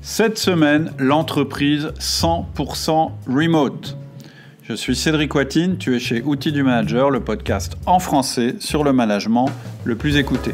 Cette semaine, l'entreprise 100% remote. Je suis Cédric Watine, tu es chez Outils du Manager, le podcast en français sur le management le plus écouté.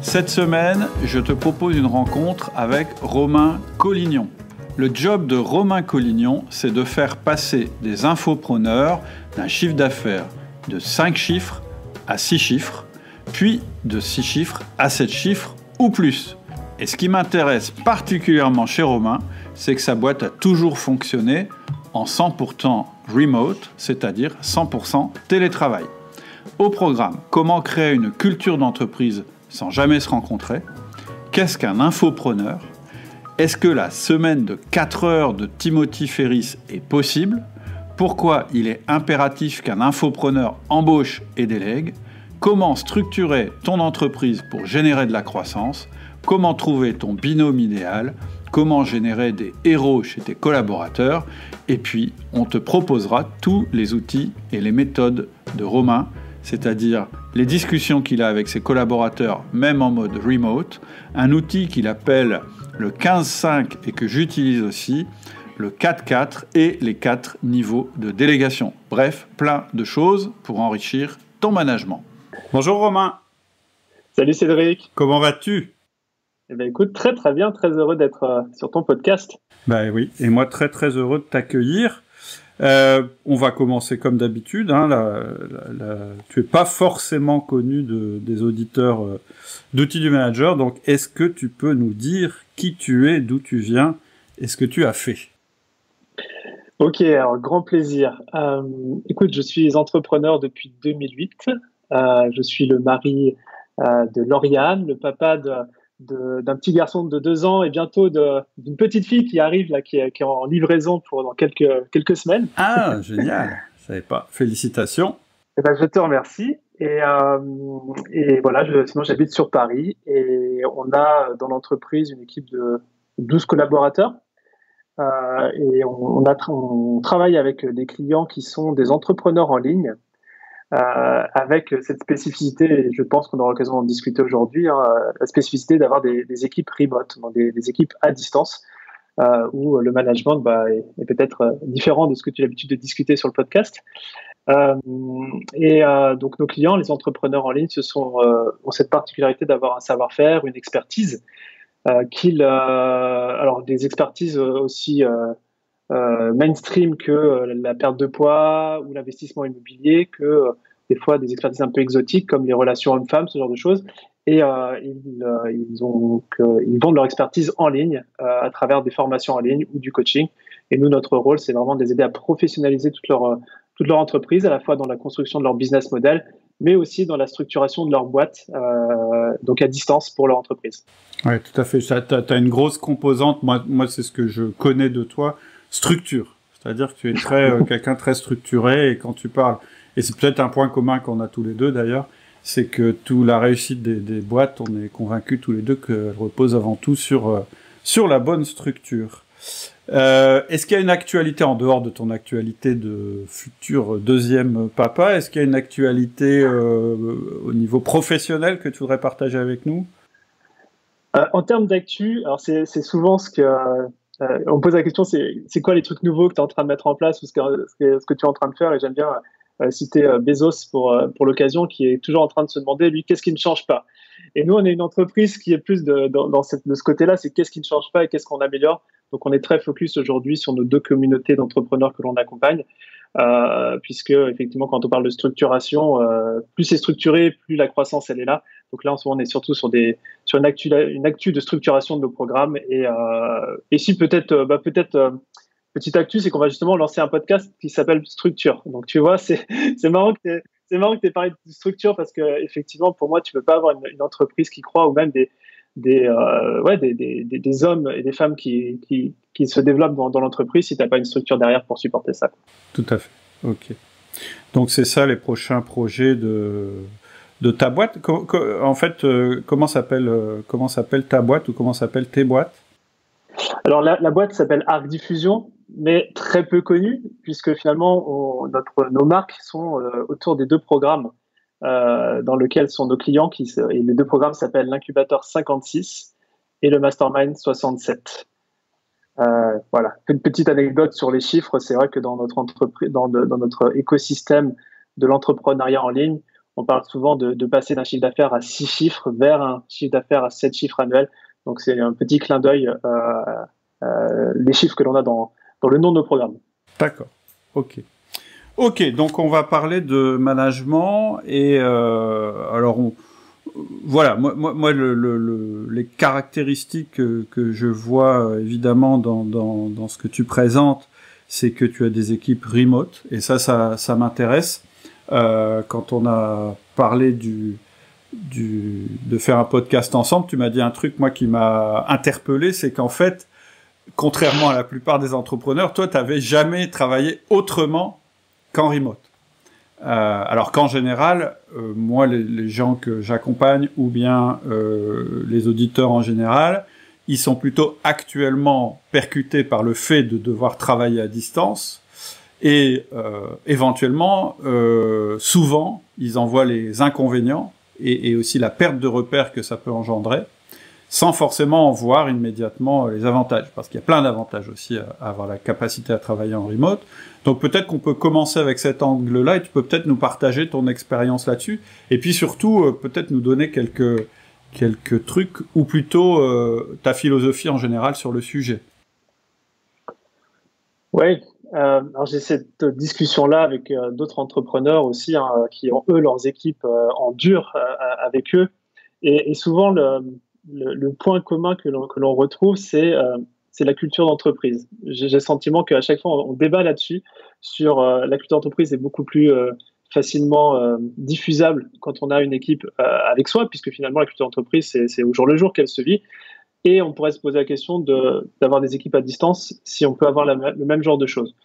Cette semaine, je te propose une rencontre avec Romain Collignon. Le job de Romain Collignon, c'est de faire passer des infopreneurs d'un chiffre d'affaires de 5 chiffres à 6 chiffres, puis de 6 chiffres à 7 chiffres ou plus. Et ce qui m'intéresse particulièrement chez Romain, c'est que sa boîte a toujours fonctionné en 100% remote, c'est-à-dire 100% télétravail. Au programme, comment créer une culture d'entreprise sans jamais se rencontrer? Qu'est-ce qu'un infopreneur? Est-ce que la semaine de 4 heures de Timothy Ferriss est possible? Pourquoi il est impératif qu'un infopreneur embauche et délègue? Comment structurer ton entreprise pour générer de la croissance? Comment trouver ton binôme idéal? Comment générer des héros chez tes collaborateurs? Et puis, on te proposera tous les outils et les méthodes de Romain, c'est-à-dire les discussions qu'il a avec ses collaborateurs, même en mode remote, un outil qu'il appelle le 15-5 et que j'utilise aussi, le 4-4 et les 4 niveaux de délégation. Bref, plein de choses pour enrichir ton management. Bonjour Romain. Salut Cédric. Comment vas-tu? Eh bien, écoute, très très bien, très heureux d'être sur ton podcast. Ben oui, et moi très très heureux de t'accueillir. On va commencer comme d'habitude. Tu es pas forcément connu des auditeurs d'Outils du Manager, donc est-ce que tu peux nous dire qui tu es, d'où tu viens et ce que tu as fait? Ok, alors grand plaisir. Écoute, je suis entrepreneur depuis 2008. Je suis le mari de Lauriane, le papa d'un petit garçon de 2 ans et bientôt d'une petite fille qui arrive là, qui est en livraison pour dans quelques semaines. Ah, génial. Je savais pas. Félicitations. Eh ben, je te remercie. Et voilà, sinon j'habite sur Paris et on a dans l'entreprise une équipe de 12 collaborateurs. Et on travaille avec des clients qui sont des entrepreneurs en ligne. Avec cette spécificité, et je pense qu'on aura l'occasion d'en discuter aujourd'hui, la spécificité d'avoir des équipes remote, donc des équipes à distance, où le management est peut-être différent de ce que tu as l'habitude de discuter sur le podcast. Donc nos clients, les entrepreneurs en ligne, ont cette particularité d'avoir un savoir-faire, une expertise, alors des expertises aussi mainstream que la perte de poids ou l'investissement immobilier, que des fois des expertises un peu exotiques comme les relations hommes-femmes, ce genre de choses. Et ils vendent leur expertise en ligne à travers des formations en ligne ou du coaching. Et nous, notre rôle, c'est vraiment de les aider à professionnaliser toute leur entreprise, à la fois dans la construction de leur business model, mais aussi dans la structuration de leur boîte, donc à distance pour leur entreprise. Oui, tout à fait. Tu as une grosse composante, moi c'est ce que je connais de toi, structure. C'est-à-dire que tu es quelqu'un très structuré et quand tu parles, et c'est peut-être un point commun qu'on a tous les deux d'ailleurs, c'est que la réussite des boîtes, on est convaincus tous les deux qu'elle repose avant tout sur la bonne structure. Est-ce qu'il y a une actualité en dehors de ton actualité de futur deuxième papa? Est-ce qu'il y a une actualité au niveau professionnel que tu voudrais partager avec nous? En termes d'actu, alors c'est souvent ce que on me pose la question, c'est quoi les trucs nouveaux que tu es en train de mettre en place ou ce que tu es en train de faire? Et j'aime bien citer Bezos pour l'occasion, qui est toujours en train de se demander, lui, qu'est-ce qui ne change pas? Et nous, on est une entreprise qui est plus de ce côté-là, c'est qu'est-ce qui ne change pas et qu'est-ce qu'on améliore. Donc, on est très focus aujourd'hui sur nos 2 communautés d'entrepreneurs que l'on accompagne, puisque effectivement, quand on parle de structuration, plus c'est structuré, plus la croissance, elle est là. Donc là, en ce moment, on est surtout sur une actu de structuration de nos programmes. Et si peut-être, petite actu, c'est qu'on va justement lancer un podcast qui s'appelle Structure. Donc tu vois, c'est marrant que tu aies parlé de structure parce que effectivement, pour moi, tu peux pas avoir une entreprise qui croit ou même des hommes et des femmes qui se développent dans l'entreprise si tu n'as pas une structure derrière pour supporter ça. Tout à fait. Ok. Donc c'est ça les prochains projets de ta boîte. En fait, comment s'appelle ta boîte ou comment s'appellent tes boîtes? Alors la boîte s'appelle Arc Diffusion, mais très peu connue puisque finalement nos marques sont autour des 2 programmes dans lesquels sont nos clients et les 2 programmes s'appellent l'incubateur 56 et le mastermind 67. Voilà, une petite anecdote sur les chiffres. C'est vrai que dans notre entreprise, dans notre écosystème de l'entrepreneuriat en ligne, on parle souvent de passer d'un chiffre d'affaires à 6 chiffres vers un chiffre d'affaires à 7 chiffres annuels. Donc c'est un petit clin d'œil les chiffres que l'on a dans le nom de nos programmes. D'accord, ok. Ok, donc on va parler de management et alors voilà, moi les caractéristiques que je vois évidemment dans ce que tu présentes, c'est que tu as des équipes remote et ça m'intéresse. Quand on a parlé de faire un podcast ensemble, tu m'as dit un truc moi qui m'a interpellé, c'est qu'en fait, contrairement à la plupart des entrepreneurs, toi, tu n'avais jamais travaillé autrement qu'en remote. Alors qu'en général, moi, les gens que j'accompagne ou bien les auditeurs en général, ils sont plutôt actuellement percutés par le fait de devoir travailler à distance et éventuellement, souvent, ils en voient les inconvénients et aussi la perte de repères que ça peut engendrer, sans forcément en voir immédiatement les avantages, parce qu'il y a plein d'avantages aussi à avoir la capacité à travailler en remote. Donc peut-être qu'on peut commencer avec cet angle-là, et tu peux peut-être nous partager ton expérience là-dessus, et puis surtout peut-être nous donner quelques trucs, ou plutôt ta philosophie en général sur le sujet. Oui, alors j'ai cette discussion-là avec d'autres entrepreneurs aussi, hein, qui ont eux leurs équipes en dur avec eux, et souvent le point commun que l'on retrouve, c'est la culture d'entreprise. J'ai le sentiment qu'à chaque fois, on débat là-dessus, sur la culture d'entreprise est beaucoup plus facilement diffusable quand on a une équipe avec soi, puisque finalement, la culture d'entreprise, c'est au jour le jour qu'elle se vit. Et on pourrait se poser la question d'avoir des équipes à distance si on peut avoir le même genre de choses.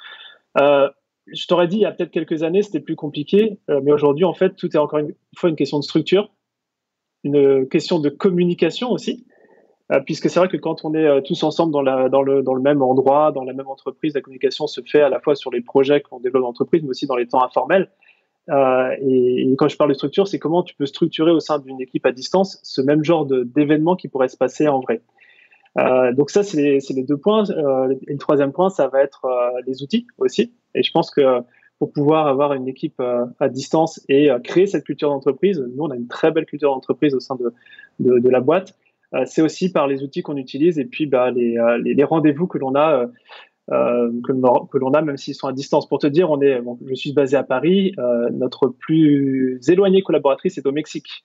Je t'aurais dit, il y a peut-être quelques années, c'était plus compliqué, mais aujourd'hui, en fait, tout est encore une fois une question de structure, une question de communication aussi, puisque c'est vrai que quand on est tous ensemble dans le même endroit, dans la même entreprise, la communication se fait à la fois sur les projets qu'on développe dans l'entreprise, mais aussi dans les temps informels. Et quand je parle de structure, c'est comment tu peux structurer au sein d'une équipe à distance ce même genre d'événement qui pourrait se passer en vrai. Donc ça, c'est les deux points. Et le troisième point, ça va être les outils aussi. Et je pense que pour pouvoir avoir une équipe à distance et créer cette culture d'entreprise, nous, on a une très belle culture d'entreprise au sein de la boîte. C'est aussi par les outils qu'on utilise et puis les rendez-vous que l'on a que l'on a, même s'ils sont à distance. Pour te dire, je suis basé à Paris, notre plus éloignée collaboratrice est au Mexique,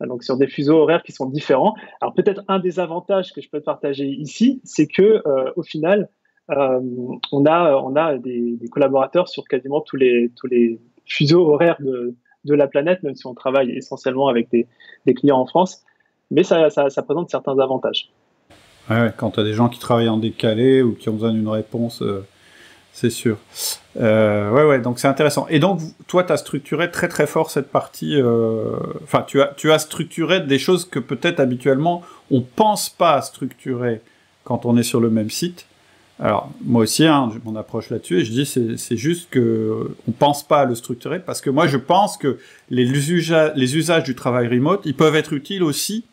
donc sur des fuseaux horaires qui sont différents. Alors peut-être un des avantages que je peux te partager ici, c'est que au final, on a des collaborateurs sur quasiment tous les fuseaux horaires de la planète, même si on travaille essentiellement avec des clients en France, mais ça présente certains avantages. Ouais, quand tu as des gens qui travaillent en décalé ou qui ont besoin d'une réponse, c'est sûr. Ouais, donc c'est intéressant. Et donc, toi, tu as structuré très très fort cette partie... Enfin, tu as structuré des choses que peut-être habituellement, on pense pas à structurer quand on est sur le même site. Alors, moi aussi, mon approche là-dessus, et je dis, c'est juste que on pense pas à le structurer, parce que moi, je pense que les usages du travail remote, ils peuvent être utiles aussi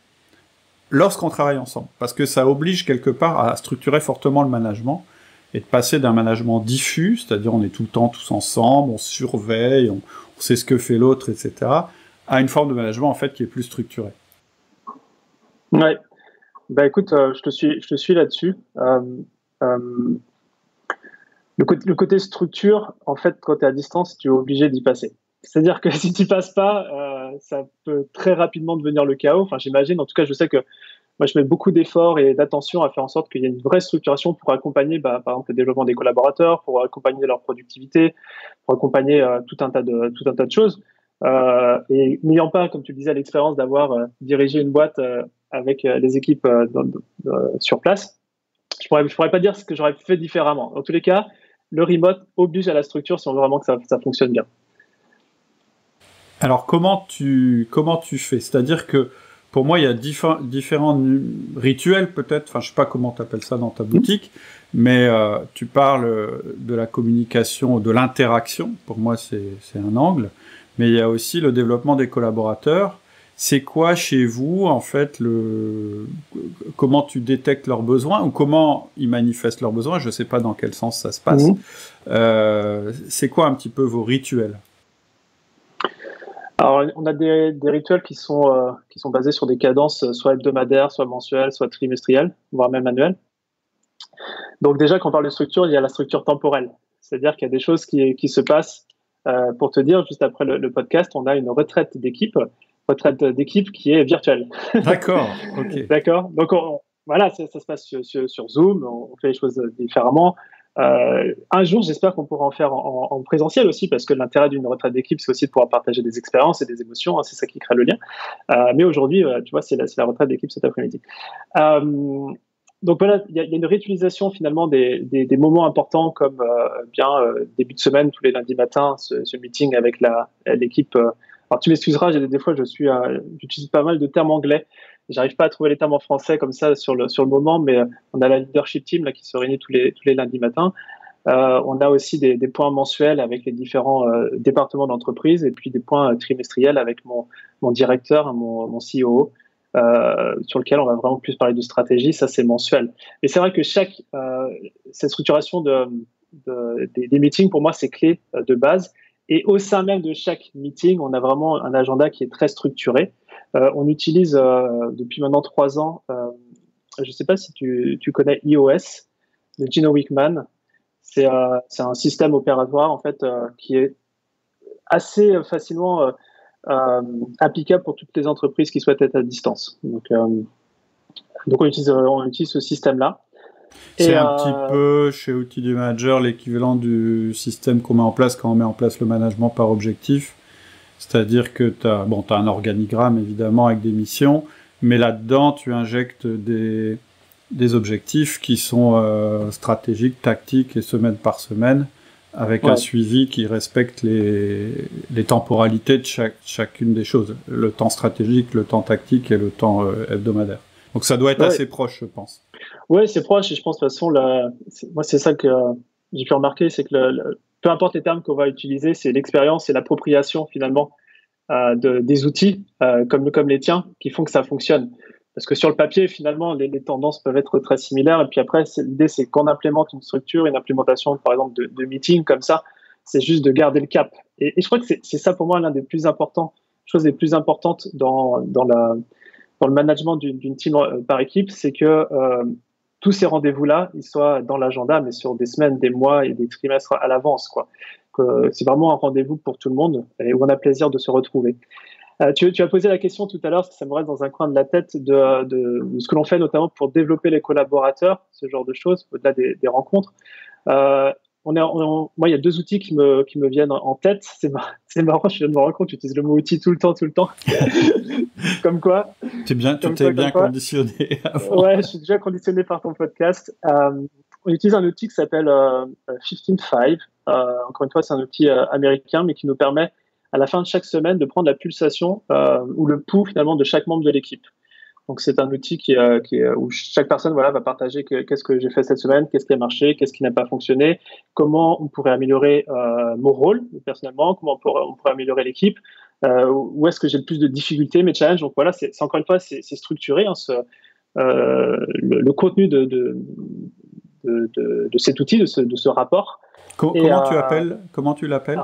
lorsqu'on travaille ensemble, parce que ça oblige quelque part à structurer fortement le management et de passer d'un management diffus, c'est-à-dire on est tout le temps tous ensemble, on surveille, on sait ce que fait l'autre, etc., à une forme de management en fait qui est plus structurée. Ouais. Bah écoute, je te suis là-dessus. Le côté structure, en fait, quand tu es à distance, tu es obligé d'y passer. C'est-à-dire que si tu passes pas, ça peut très rapidement devenir le chaos. Enfin, j'imagine. En tout cas, je sais que moi, je mets beaucoup d'efforts et d'attention à faire en sorte qu'il y ait une vraie structuration pour accompagner, par exemple, le développement des collaborateurs, pour accompagner leur productivité, pour accompagner tout un tas de choses. Et n'ayant pas, comme tu le disais, l'expérience d'avoir dirigé une boîte avec les équipes sur place, je pourrais pas dire ce que j'aurais fait différemment. Dans tous les cas, le remote oblige à la structure si on veut vraiment que ça fonctionne bien. Alors, comment tu fais? C'est-à-dire que, pour moi, il y a différents rituels, peut-être. Enfin, je sais pas comment tu appelles ça dans ta boutique, mais tu parles de la communication, de l'interaction. Pour moi, c'est un angle. Mais il y a aussi le développement des collaborateurs. C'est quoi chez vous, en fait, comment tu détectes leurs besoins ou comment ils manifestent leurs besoins? Je ne sais pas dans quel sens ça se passe. C'est quoi un petit peu vos rituels? Alors, on a des rituels qui sont basés sur des cadences soit hebdomadaires, soit mensuelles, soit trimestrielles, voire même annuelles. Donc déjà, quand on parle de structure, il y a la structure temporelle. C'est-à-dire qu'il y a des choses qui se passent. Pour te dire, juste après le podcast, on a une retraite d'équipe qui est virtuelle. D'accord, ok. D'accord. Donc voilà, ça se passe sur Zoom, on fait les choses différemment. Un jour, j'espère qu'on pourra en faire en présentiel aussi, parce que l'intérêt d'une retraite d'équipe, c'est aussi de pouvoir partager des expériences et des émotions, hein, c'est ça qui crée le lien. Mais aujourd'hui, tu vois, c'est la retraite d'équipe cet après-midi. Donc voilà, il y a une réutilisation finalement des moments importants comme début de semaine, tous les lundis matins, ce meeting avec l'équipe. Alors tu m'excuseras, des fois j'utilise pas mal de termes anglais. J'arrive pas à trouver les termes en français comme ça sur le moment, mais on a la leadership team là qui se réunit tous les lundis matins. On a aussi des points mensuels avec les différents départements d'entreprise et puis des points trimestriels avec mon directeur, mon CEO. Sur lequel on va vraiment plus parler de stratégie, ça c'est mensuel. Et c'est vrai que cette structuration des meetings, pour moi, c'est clé de base. Et au sein même de chaque meeting, on a vraiment un agenda qui est très structuré. On utilise depuis maintenant 3 ans, je ne sais pas si tu connais EOS, de Gino Wickman. C'est un système opératoire en fait qui est assez facilement applicable pour toutes les entreprises qui souhaitent être à distance. Donc on utilise ce système-là. C'est un petit peu, chez Outils du Manager, l'équivalent du système qu'on met en place quand on met en place le management par objectif. C'est-à-dire que tu as un organigramme, évidemment, avec des missions, mais là-dedans, tu injectes des objectifs qui sont stratégiques, tactiques et semaine par semaine, avec un suivi qui respecte les temporalités de chacune des choses. Le temps stratégique, le temps tactique et le temps hebdomadaire. Donc ça doit être assez proche, je pense. Oui, c'est proche et je pense de toute façon, moi c'est ça que j'ai pu remarquer, c'est que peu importe les termes qu'on va utiliser, c'est l'expérience et l'appropriation finalement des outils comme les tiens qui font que ça fonctionne. Parce que sur le papier, finalement, les tendances peuvent être très similaires. Et puis après, l'idée, c'est qu'on implémente une structure, une implémentation, par exemple, de meeting comme ça. C'est juste de garder le cap. Et je crois que c'est ça, pour moi, l'un des plus importants, choses les plus importantes dans le management d'une team par équipe, c'est que tous ces rendez-vous-là, ils soient dans l'agenda, mais sur des semaines, des mois et des trimestres à l'avance, quoi. C'est vraiment un rendez-vous pour tout le monde et où on a plaisir de se retrouver. Tu as posé la question tout à l'heure, parce que ça me reste dans un coin de la tête, de ce que l'on fait notamment pour développer les collaborateurs, ce genre de choses, au-delà des rencontres. Moi, il y a 2 outils qui me viennent en tête. C'est marrant, je viens de me rendre compte, j'utilise le mot outil tout le temps. Comme quoi. Tu t'es bien conditionné avant. Ouais, je suis déjà conditionné par ton podcast. On utilise un outil qui s'appelle 15-5. Encore une fois, c'est un outil américain, mais qui nous permet à la fin de chaque semaine de prendre la pulsation ou le pouls finalement de chaque membre de l'équipe. Donc c'est un outil où chaque personne va partager qu'est-ce que j'ai fait cette semaine, qu'est-ce qui a marché, qu'est-ce qui n'a pas fonctionné, comment on pourrait améliorer mon rôle personnellement, comment on pourrait améliorer l'équipe, où est-ce que j'ai le plus de difficultés, mes challenges. Donc voilà, c'est encore une fois c'est structuré, hein, le contenu de cet outil, de ce rapport. Comment tu l'appelles?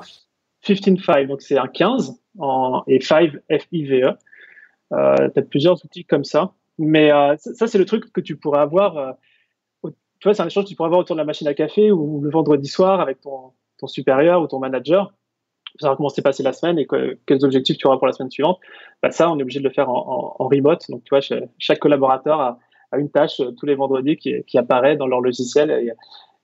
15-5, donc c'est un 15 et 5 F-I-V-E. Tu as plusieurs outils comme ça. Mais ça, c'est le truc que tu pourrais avoir. Tu vois, c'est un échange que tu pourrais avoir autour de la machine à café ou le vendredi soir avec ton supérieur ou ton manager. Pour savoir comment s'est passé la semaine et quels objectifs tu auras pour la semaine suivante. Ça, on est obligé de le faire en remote. Donc, tu vois, chaque collaborateur a une tâche tous les vendredis qui apparaît dans leur logiciel.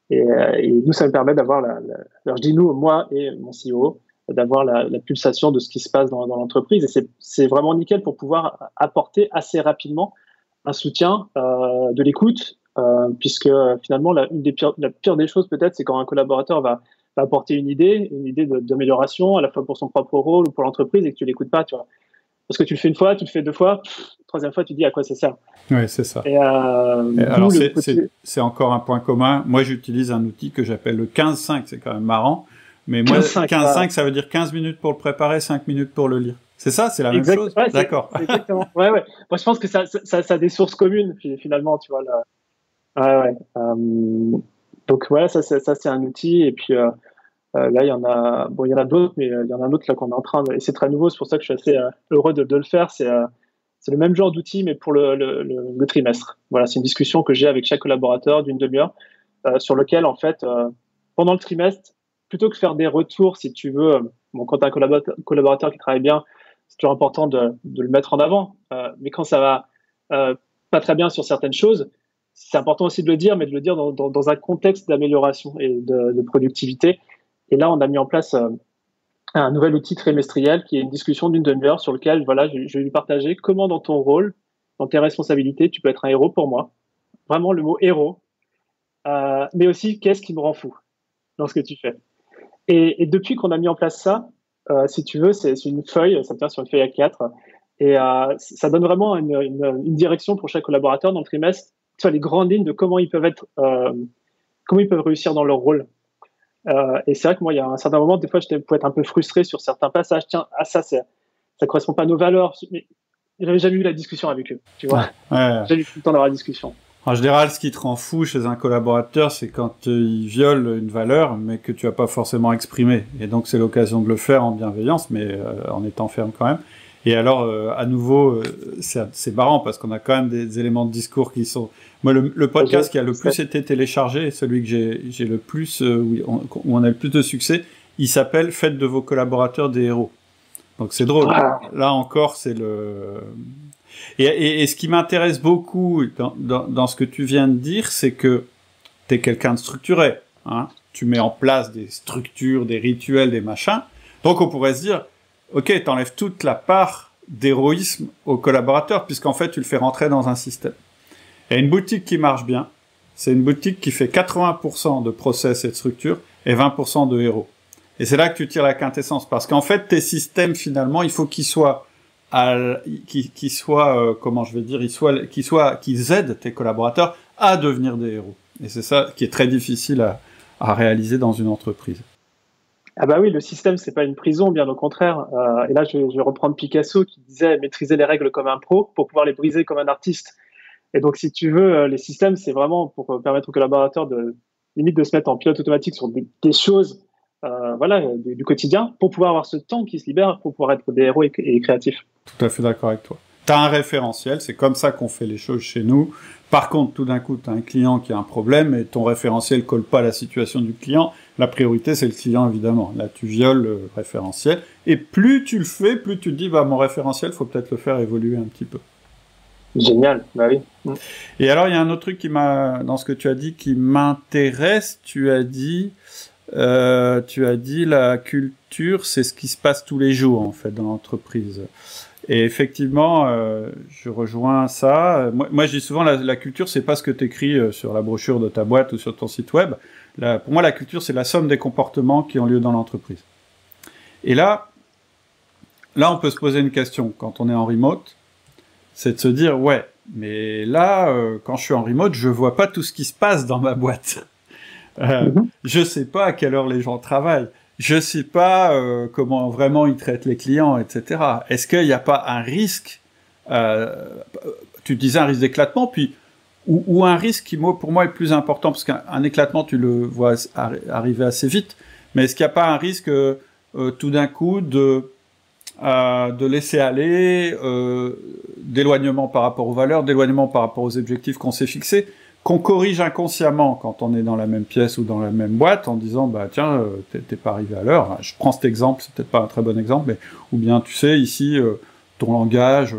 Et nous, ça me permet d'avoir alors je dis nous, moi et mon CEO, d'avoir la pulsation de ce qui se passe dans l'entreprise. Et c'est vraiment nickel pour pouvoir apporter assez rapidement un soutien, de l'écoute, puisque finalement, la pire des choses peut-être, c'est quand un collaborateur va apporter une idée d'amélioration, à la fois pour son propre rôle ou pour l'entreprise, et que tu l'écoutes pas, tu vois. Parce que tu le fais une fois, tu le fais 2 fois, 3e fois, tu te dis à quoi ça sert. Oui, c'est ça. Alors, c'est encore un point commun. Moi, j'utilise un outil que j'appelle le 15-5, c'est quand même marrant. Mais moi, 15-5, ça veut dire 15 minutes pour le préparer, 5 minutes pour le lire. C'est ça, c'est la même chose. Ouais, D'accord. Exactement. Ouais. Moi, je pense que ça a des sources communes, finalement, tu vois. Là. Ouais. Donc, voilà, ça c'est un outil. Et puis, là, il y en a d'autres, mais il y en a un autre là qu'on est en train de. Et c'est très nouveau, c'est pour ça que je suis assez heureux de le faire. C'est le même genre d'outil, mais pour le trimestre. Voilà, c'est une discussion que j'ai avec chaque collaborateur d'une demi-heure, sur lequel, en fait, pendant le trimestre, plutôt que faire des retours, si tu veux, quand tu as un collaborateur qui travaille bien, c'est toujours important de le mettre en avant. Mais quand ça va pas très bien sur certaines choses, c'est important aussi de le dire, mais de le dire dans un contexte d'amélioration et de productivité. Et là, on a mis en place un nouvel outil trimestriel qui est une discussion d'une demi-heure sur lequel voilà, je vais lui partager comment dans ton rôle, dans tes responsabilités, tu peux être un héros pour moi. Vraiment le mot héros. Mais aussi, qu'est-ce qui me rend fou dans ce que tu fais. Et depuis qu'on a mis en place ça, si tu veux, c'est une feuille, ça tient sur une feuille A4, et ça donne vraiment une direction pour chaque collaborateur dans le trimestre, sur les grandes lignes de comment ils peuvent réussir dans leur rôle. Et c'est vrai que moi, il y a un certain moment, des fois, je pouvais être un peu frustré sur certains passages. Tiens, ça correspond pas à nos valeurs. Mais j'avais jamais eu la discussion avec eux, tu vois. Ouais. J'ai eu le temps d'avoir la discussion. En général, ce qui te rend fou chez un collaborateur, c'est quand il viole une valeur, mais que tu n'as pas forcément exprimée. Et donc, c'est l'occasion de le faire en bienveillance, mais en étant ferme quand même. Et alors, à nouveau, c'est marrant parce qu'on a quand même des éléments de discours qui sont... Moi, le podcast qui a le plus été téléchargé, celui que j'ai le plus, où on a le plus de succès, il s'appelle « Faites de vos collaborateurs des héros ». Donc, c'est drôle. Là encore, c'est le... Et ce qui m'intéresse beaucoup dans ce que tu viens de dire, c'est que tu es quelqu'un de structuré. Hein. Tu mets en place des structures, des rituels, des machins. Donc, on pourrait se dire... Ok, t'enlèves toute la part d'héroïsme aux collaborateurs, puisqu'en fait, tu le fais rentrer dans un système. Et une boutique qui marche bien, c'est une boutique qui fait 80% de process et de structure et 20% de héros. Et c'est là que tu tires la quintessence, parce qu'en fait, tes systèmes, finalement, il faut qu'ils aident tes collaborateurs à devenir des héros. Et c'est ça qui est très difficile à réaliser dans une entreprise. Ah bah oui, le système, c'est pas une prison, bien au contraire. Et là, je vais reprendre Picasso qui disait maîtriser les règles comme un pro pour pouvoir les briser comme un artiste. Et donc, si tu veux, les systèmes, c'est vraiment pour permettre aux collaborateurs limite de se mettre en pilote automatique sur des choses du quotidien pour pouvoir avoir ce temps qui se libère pour pouvoir être des héros et créatifs. Tout à fait d'accord avec toi. Tu as un référentiel, c'est comme ça qu'on fait les choses chez nous. Par contre, tout d'un coup, tu as un client qui a un problème et ton référentiel colle pas à la situation du client. La priorité, c'est le client, évidemment. Là, tu violes le référentiel. Et plus tu le fais, plus tu te dis, mon référentiel, faut peut-être le faire évoluer un petit peu. Génial, bah oui. Et alors, il y a un autre truc dans ce que tu as dit, qui m'intéresse. Tu as dit la culture, c'est ce qui se passe tous les jours, en fait, dans l'entreprise. Et effectivement, je rejoins ça. Moi, je dis souvent, la culture, c'est pas ce que tu écris sur la brochure de ta boîte ou sur ton site web. Pour moi, la culture, c'est la somme des comportements qui ont lieu dans l'entreprise. Et là, on peut se poser une question quand on est en remote, c'est de se dire, ouais, mais là, quand je suis en remote, je vois pas tout ce qui se passe dans ma boîte. Je sais pas à quelle heure les gens travaillent. Je sais pas comment vraiment ils traitent les clients, etc. Est-ce qu'il n'y a pas un risque, tu disais un risque d'éclatement, puis ou un risque qui, pour moi, est plus important, parce qu'un éclatement, tu le vois arriver assez vite, mais est-ce qu'il n'y a pas un risque tout d'un coup de laisser aller, d'éloignement par rapport aux valeurs, d'éloignement par rapport aux objectifs qu'on s'est fixés, qu'on corrige inconsciemment quand on est dans la même pièce ou dans la même boîte en disant tiens, t'es pas arrivé à l'heure. Je prends cet exemple, c'est peut-être pas un très bon exemple, mais ou bien tu sais ici ton langage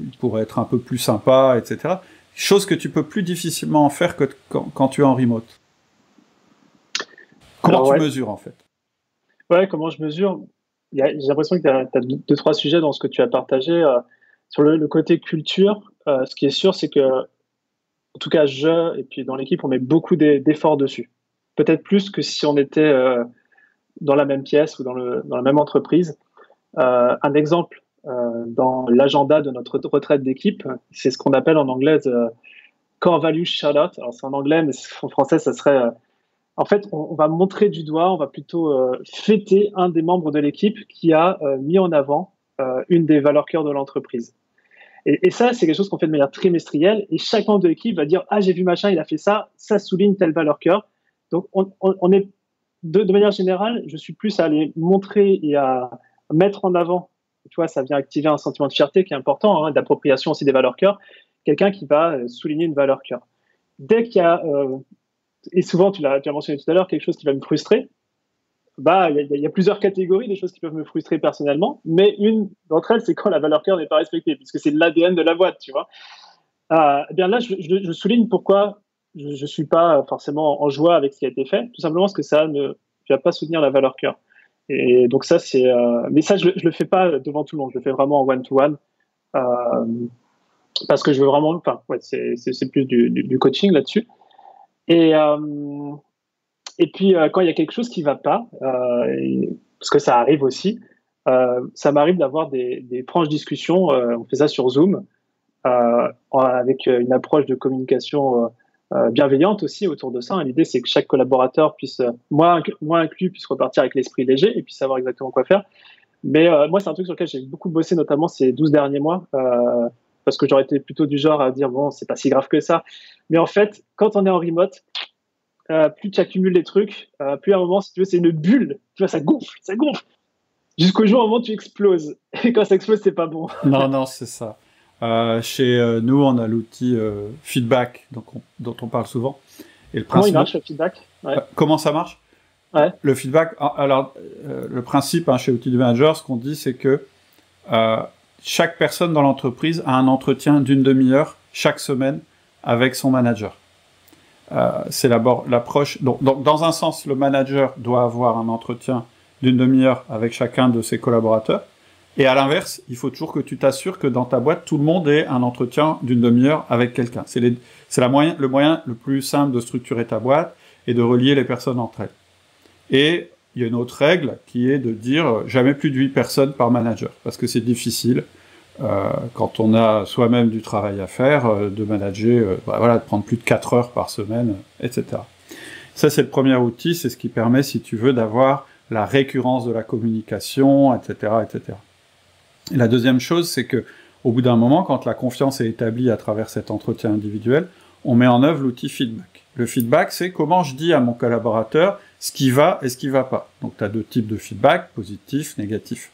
il pourrait être un peu plus sympa, etc. Chose que tu peux plus difficilement en faire que quand tu es en remote. Comment tu mesures en fait? Ouais, comment je mesure? J'ai l'impression que tu as 2-3 sujets dans ce que tu as partagé. Sur le côté culture, ce qui est sûr, c'est que en tout cas, et puis dans l'équipe, on met beaucoup d'efforts dessus. Peut-être plus que si on était dans la même pièce ou dans la même entreprise. Un exemple, dans l'agenda de notre retraite d'équipe, c'est ce qu'on appelle en anglais Core Value Shout-out. Alors c'est en anglais, mais en français, ça serait... en fait, on va montrer du doigt, on va plutôt fêter un des membres de l'équipe qui a mis en avant une des valeurs cœur de l'entreprise. Et ça, c'est quelque chose qu'on fait de manière trimestrielle. Et chaque membre de l'équipe va dire, ah, j'ai vu machin, il a fait ça, ça souligne telle valeur cœur. Donc, on est de manière générale, je suis plus à aller montrer et à mettre en avant. Tu vois, ça vient activer un sentiment de fierté qui est important, hein, d'appropriation aussi des valeurs cœur. Quelqu'un qui va souligner une valeur cœur. Dès qu'il y a, et souvent tu l'as mentionné tout à l'heure, quelque chose qui va me frustrer, bah, il y a plusieurs catégories des choses qui peuvent me frustrer personnellement, mais une d'entre elles, c'est quand la valeur cœur n'est pas respectée, puisque c'est l'ADN de la boîte, tu vois. Eh bien là, je souligne pourquoi je suis pas forcément en joie avec ce qui a été fait, tout simplement parce que ça ne va pas soutenir la valeur cœur. Et donc ça, c'est, mais ça, je le fais pas devant tout le monde, je le fais vraiment en one-to-one, parce que je veux vraiment, enfin, ouais, c'est plus du coaching là-dessus. Et puis, quand il y a quelque chose qui ne va pas, parce que ça arrive aussi, ça m'arrive d'avoir des franches discussions, on fait ça sur Zoom, avec une approche de communication bienveillante aussi autour de ça. Hein. L'idée, c'est que chaque collaborateur puisse, moi inclus, puisse repartir avec l'esprit léger et puis savoir exactement quoi faire. Mais moi, c'est un truc sur lequel j'ai beaucoup bossé, notamment ces 12 derniers mois, parce que j'aurais été plutôt du genre à dire, bon, c'est pas si grave que ça. Mais en fait, quand on est en remote, plus tu accumules les trucs, plus à un moment, si tu veux, c'est une bulle. Tu vois, ça gonfle. Jusqu'au jour où, au moment, tu exploses. Et quand ça explose, c'est pas bon. Non, c'est ça. Chez nous, on a l'outil feedback, dont on parle souvent. Et Comment il marche, le feedback? Ouais. Comment ça marche? Ouais. Le feedback, alors, le principe chez Outils du Manager, ce qu'on dit, c'est que chaque personne dans l'entreprise a un entretien d'une demi-heure chaque semaine avec son manager. C'est l'approche. Donc, dans un sens, le manager doit avoir un entretien d'une demi-heure avec chacun de ses collaborateurs. Et à l'inverse, il faut toujours que tu t'assures que dans ta boîte, tout le monde ait un entretien d'une demi-heure avec quelqu'un. C'est le moyen le plus simple de structurer ta boîte et de relier les personnes entre elles. Et il y a une autre règle qui est de dire jamais plus de 8 personnes par manager, parce que c'est difficile. Quand on a soi-même du travail à faire, de manager, de prendre plus de 4 heures par semaine, etc. Ça, c'est le premier outil, c'est ce qui permet, si tu veux, d'avoir la récurrence de la communication, etc., etc. Et la deuxième chose, c'est que, au bout d'un moment, quand la confiance est établie à travers cet entretien individuel, on met en œuvre l'outil feedback. Le feedback, c'est comment je dis à mon collaborateur ce qui va et ce qui va pas. Donc, tu as 2 types de feedback, positif, négatif.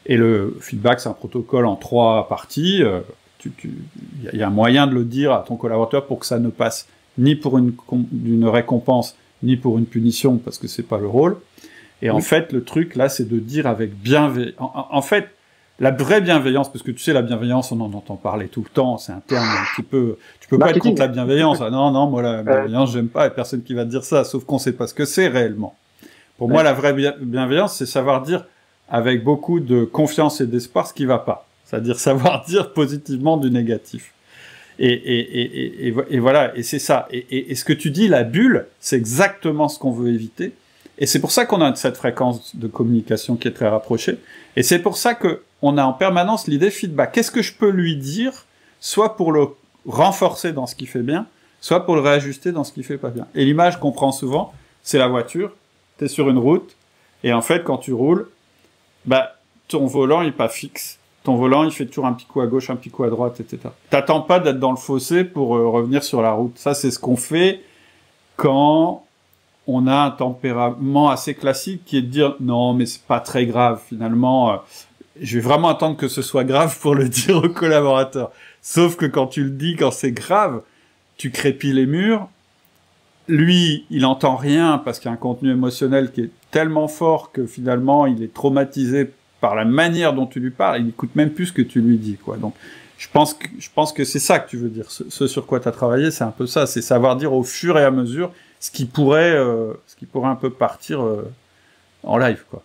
Et le feedback, c'est un protocole en 3 parties. Il y a un moyen de le dire à ton collaborateur pour que ça ne passe ni pour une récompense, ni pour une punition, parce que c'est pas le rôle. Et en fait, le truc, là, c'est de dire avec bienveillance. En fait, la vraie bienveillance, parce que tu sais, la bienveillance, on en entend parler tout le temps, c'est un terme un petit peu... Tu peux pas être contre la bienveillance. Ah, non, moi, la bienveillance, j'aime pas, il y a personne qui va te dire ça, sauf qu'on sait pas ce que c'est réellement. Pour moi, la vraie bienveillance, c'est savoir dire avec beaucoup de confiance et d'espoir ce qui va pas. C'est-à-dire savoir dire positivement du négatif. Et voilà, et c'est ça. Et ce que tu dis, la bulle, c'est exactement ce qu'on veut éviter. Et c'est pour ça qu'on a cette fréquence de communication qui est très rapprochée. Et c'est pour ça que on a en permanence l'idée feedback. Qu'est-ce que je peux lui dire, soit pour le renforcer dans ce qu'il fait bien, soit pour le réajuster dans ce qu'il fait pas bien. Et l'image qu'on prend souvent, c'est la voiture. T'es sur une route, et en fait, quand tu roules, ton volant, il est pas fixe. Ton volant, il fait toujours un petit coup à gauche, un petit coup à droite, etc. T'attends pas d'être dans le fossé pour revenir sur la route. Ça, c'est ce qu'on fait quand on a un tempérament assez classique qui est de dire non, mais c'est pas très grave. Finalement, je vais vraiment attendre que ce soit grave pour le dire au collaborateur. Sauf que quand tu le dis, quand c'est grave, tu crépilles les murs. Lui, il entend rien parce qu'il y a un contenu émotionnel qui est tellement fort que finalement, il est traumatisé par la manière dont tu lui parles. Il n'écoute même plus ce que tu lui dis, quoi. Donc, je pense que c'est ça que tu veux dire. Ce sur quoi tu as travaillé, c'est un peu ça. C'est savoir dire au fur et à mesure ce qui pourrait un peu partir en live, quoi.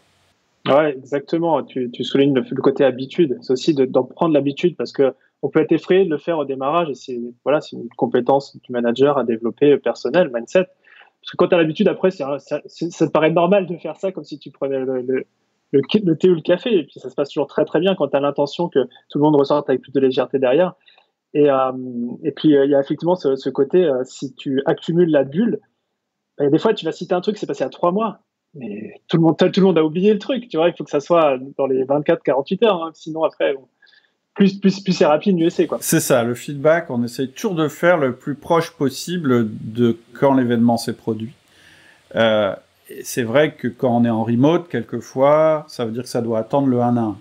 Ouais, exactement. Tu soulignes le côté habitude. C'est aussi d'en prendre l'habitude parce que on peut être effrayé de le faire au démarrage et c'est une compétence du manager à développer personnelle, mindset. Parce que quand tu as l'habitude, après, ça te paraît normal de faire ça comme si tu prenais le thé ou le café. Et puis ça se passe toujours très très bien quand tu as l'intention que tout le monde ressorte avec plus de légèreté derrière. Et puis il y a effectivement ce côté, si tu accumules la bulle, des fois tu vas citer un truc qui s'est passé il y a 3 mois. mais tout le monde a oublié le truc, tu vois. Il faut que ça soit dans les 24-48 heures, hein, sinon après, bon, plus c'est rapide, mieux c'est, quoi. C'est ça, le feedback, on essaye toujours de faire le plus proche possible de quand l'événement s'est produit. C'est vrai que quand on est en remote, quelquefois, ça veut dire que ça doit attendre le 1 à 1.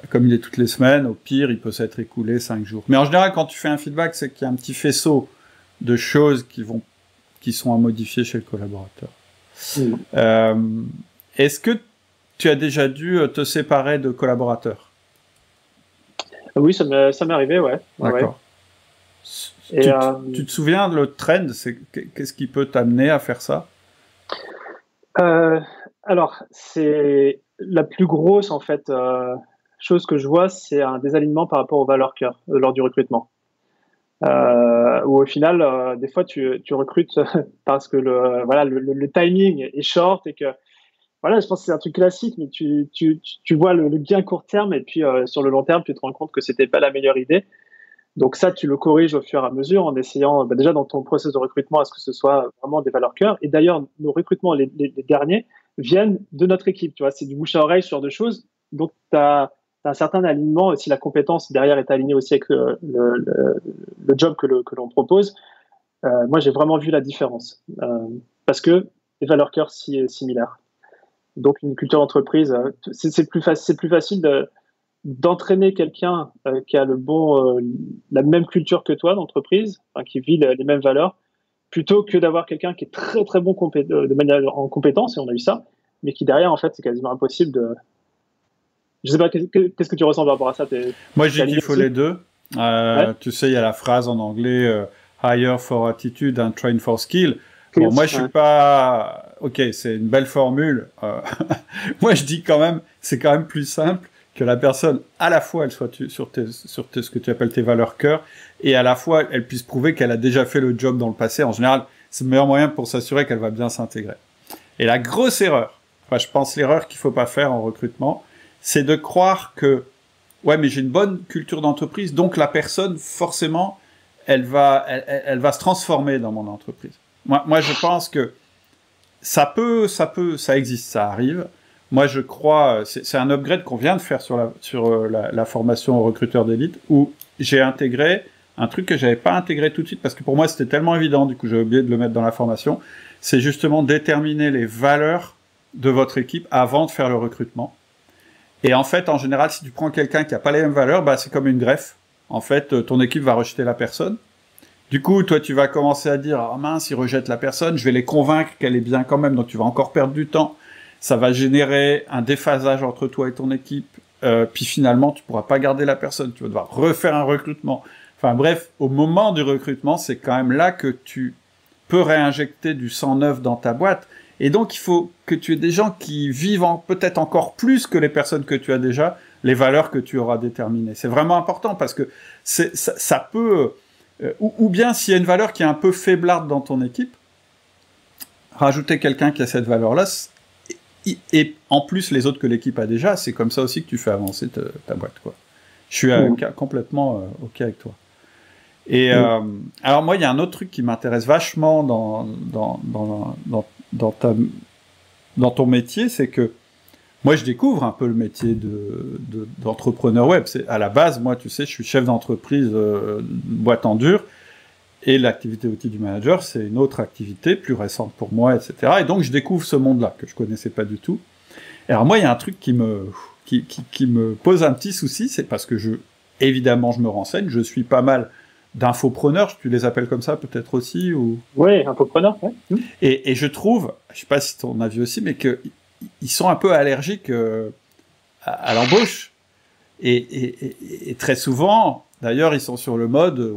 Comme il est toutes les semaines, au pire, il peut s'être écoulé 5 jours. Mais en général, quand tu fais un feedback, c'est qu'il y a un petit faisceau de choses qui sont à modifier chez le collaborateur. Est-ce que tu as déjà dû te séparer de collaborateurs? Oui, ça m'est arrivé, ouais. D'accord. Ouais. Tu te souviens, le trend, qu'est-ce qui peut t'amener à faire ça? Alors, c'est la plus grosse, en fait, chose que je vois, c'est un désalignement par rapport aux valeurs cœur lors du recrutement. Où au final, des fois, tu recrutes parce que le timing est short et que, voilà, je pense que c'est un truc classique, mais tu vois le gain court terme et puis sur le long terme, tu te rends compte que c'était pas la meilleure idée. Donc ça, tu le corriges au fur et à mesure en essayant, déjà dans ton processus de recrutement, à ce que ce soit vraiment des valeurs cœur. Et d'ailleurs, nos recrutements, les derniers, viennent de notre équipe. Tu vois, c'est du bouche à oreille sur deux choses. Donc, tu as un certain alignement. Si la compétence derrière est alignée aussi avec le job que l'on propose, moi, j'ai vraiment vu la différence. Parce que les valeurs cœur similaires. Donc, une culture d'entreprise, c'est plus facile d'entraîner quelqu'un qui a la même culture que toi d'entreprise, qui vit les mêmes valeurs, plutôt que d'avoir quelqu'un qui est très très bon de manière en compétence, et on a eu ça, mais qui derrière, en fait, c'est quasiment impossible de... Je sais pas, qu'est-ce que tu ressens par rapport à ça? Moi, je dis qu'il faut les deux. Ouais. Tu sais, il y a la phrase en anglais hire for attitude and train for skill. Bon, moi, je suis pas... Ok, c'est une belle formule. Moi, je dis quand même, c'est quand même plus simple que la personne, à la fois, elle soit sur ce que tu appelles tes valeurs cœur, et à la fois, elle puisse prouver qu'elle a déjà fait le job dans le passé. En général, c'est le meilleur moyen pour s'assurer qu'elle va bien s'intégrer. Et la grosse erreur, enfin, je pense l'erreur qu'il faut pas faire en recrutement, c'est de croire que, ouais, mais j'ai une bonne culture d'entreprise, donc la personne, forcément, elle va se transformer dans mon entreprise. Moi, je pense que ça existe, ça arrive. Moi, je crois, c'est un upgrade qu'on vient de faire sur la formation recruteur d'élite, où j'ai intégré un truc que j'avais pas intégré tout de suite, parce que pour moi, c'était tellement évident, du coup, j'ai oublié de le mettre dans la formation. C'est justement déterminer les valeurs de votre équipe avant de faire le recrutement. Et en fait, en général, si tu prends quelqu'un qui a pas les mêmes valeurs, bah, c'est comme une greffe. En fait, ton équipe va rejeter la personne. Du coup, toi, tu vas commencer à dire, ah mince, ils rejettent la personne, je vais les convaincre qu'elle est bien quand même, donc tu vas encore perdre du temps. Ça va générer un déphasage entre toi et ton équipe. Puis finalement, tu pourras pas garder la personne. Tu vas devoir refaire un recrutement. Enfin bref, au moment du recrutement, c'est quand même là que tu peux réinjecter du sang neuf dans ta boîte. Et donc, il faut que tu aies des gens qui vivent peut-être encore plus que les personnes que tu as déjà, les valeurs que tu auras déterminées. C'est vraiment important parce que ça peut... ou bien, s'il y a une valeur qui est un peu faiblarde dans ton équipe, rajouter quelqu'un qui a cette valeur-là, et en plus les autres que l'équipe a déjà, c'est comme ça aussi que tu fais avancer ta boîte, quoi. Je suis complètement OK avec toi. Et alors moi, il y a un autre truc qui m'intéresse vachement dans ton métier, c'est que moi, je découvre un peu le métier d'entrepreneur web. À la base, moi, tu sais, je suis chef d'entreprise boîte en dur, et l'activité outil du manager, c'est une autre activité plus récente pour moi, etc. Et donc, je découvre ce monde-là que je connaissais pas du tout. Et alors moi, il y a un truc qui me pose un petit souci, c'est parce que évidemment, je me renseigne, je suis pas mal d'infopreneurs, tu les appelles comme ça peut-être aussi, ou... Oui, infopreneurs, ouais. Et je trouve, je sais pas si ton avis aussi, mais ils sont un peu allergiques à l'embauche. Et très souvent, d'ailleurs, ils sont sur le mode,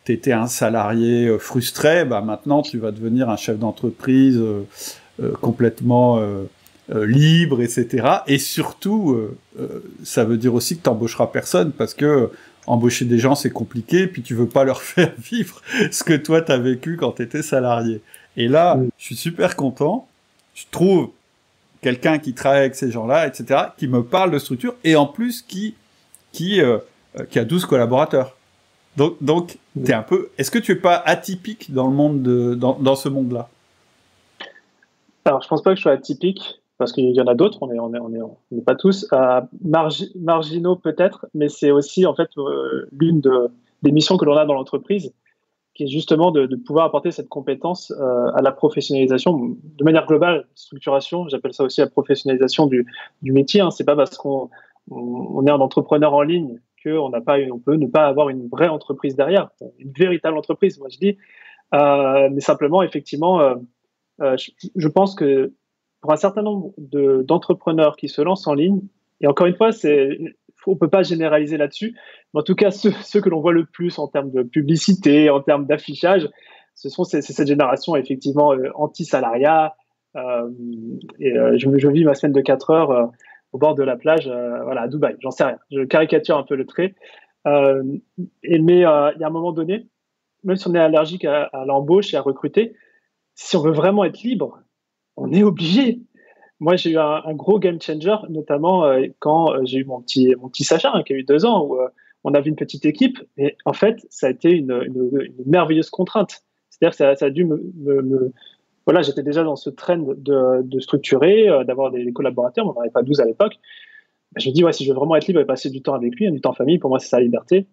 t'étais un salarié frustré, bah maintenant tu vas devenir un chef d'entreprise complètement libre, etc. Et surtout, ça veut dire aussi que t'embaucheras personne, parce que embaucher des gens, c'est compliqué, puis tu veux pas leur faire vivre ce que toi t'as vécu quand t'étais salarié. Et là, je suis super content. Je trouve quelqu'un qui travaille avec ces gens-là, etc., qui me parle de structure, et en plus qui a 12 collaborateurs. Donc t'es un peu... Est-ce que tu es pas atypique dans le monde dans ce monde-là? Alors, je pense pas que je sois atypique, parce qu'il y en a d'autres, on n'est pas tous. Marginaux peut-être, mais c'est aussi en fait des missions que l'on a dans l'entreprise, qui est justement de pouvoir apporter cette compétence à la professionnalisation, de manière globale, structuration, j'appelle ça aussi la professionnalisation du métier. Hein. C'est pas parce qu'on est un entrepreneur en ligne on peut ne pas avoir une vraie entreprise derrière, une véritable entreprise, moi je dis. Mais simplement, effectivement, je pense que pour un certain nombre d'entrepreneurs qui se lancent en ligne, et encore une fois, on ne peut pas généraliser là-dessus, mais en tout cas, ceux que l'on voit le plus en termes de publicité, en termes d'affichage, c'est cette génération effectivement anti-salariat. Je vis ma semaine de 4 heures au bord de la plage, voilà, à Dubaï, j'en sais rien. Je caricature un peu le trait. Mais il y a un moment donné, même si on est allergique à l'embauche et à recruter, si on veut vraiment être libre, on est obligé. Moi, j'ai eu un gros game changer, notamment quand j'ai eu mon petit Sacha, hein, qui a eu 2 ans, où on avait une petite équipe. Et en fait, ça a été une merveilleuse contrainte. C'est-à-dire que ça a dû voilà, j'étais déjà dans ce trend de structurer, d'avoir des collaborateurs. On n'en avait pas 12 à l'époque. Je me dis, ouais, si je veux vraiment être libre et passer du temps avec lui, du temps en famille, pour moi, c'est sa liberté.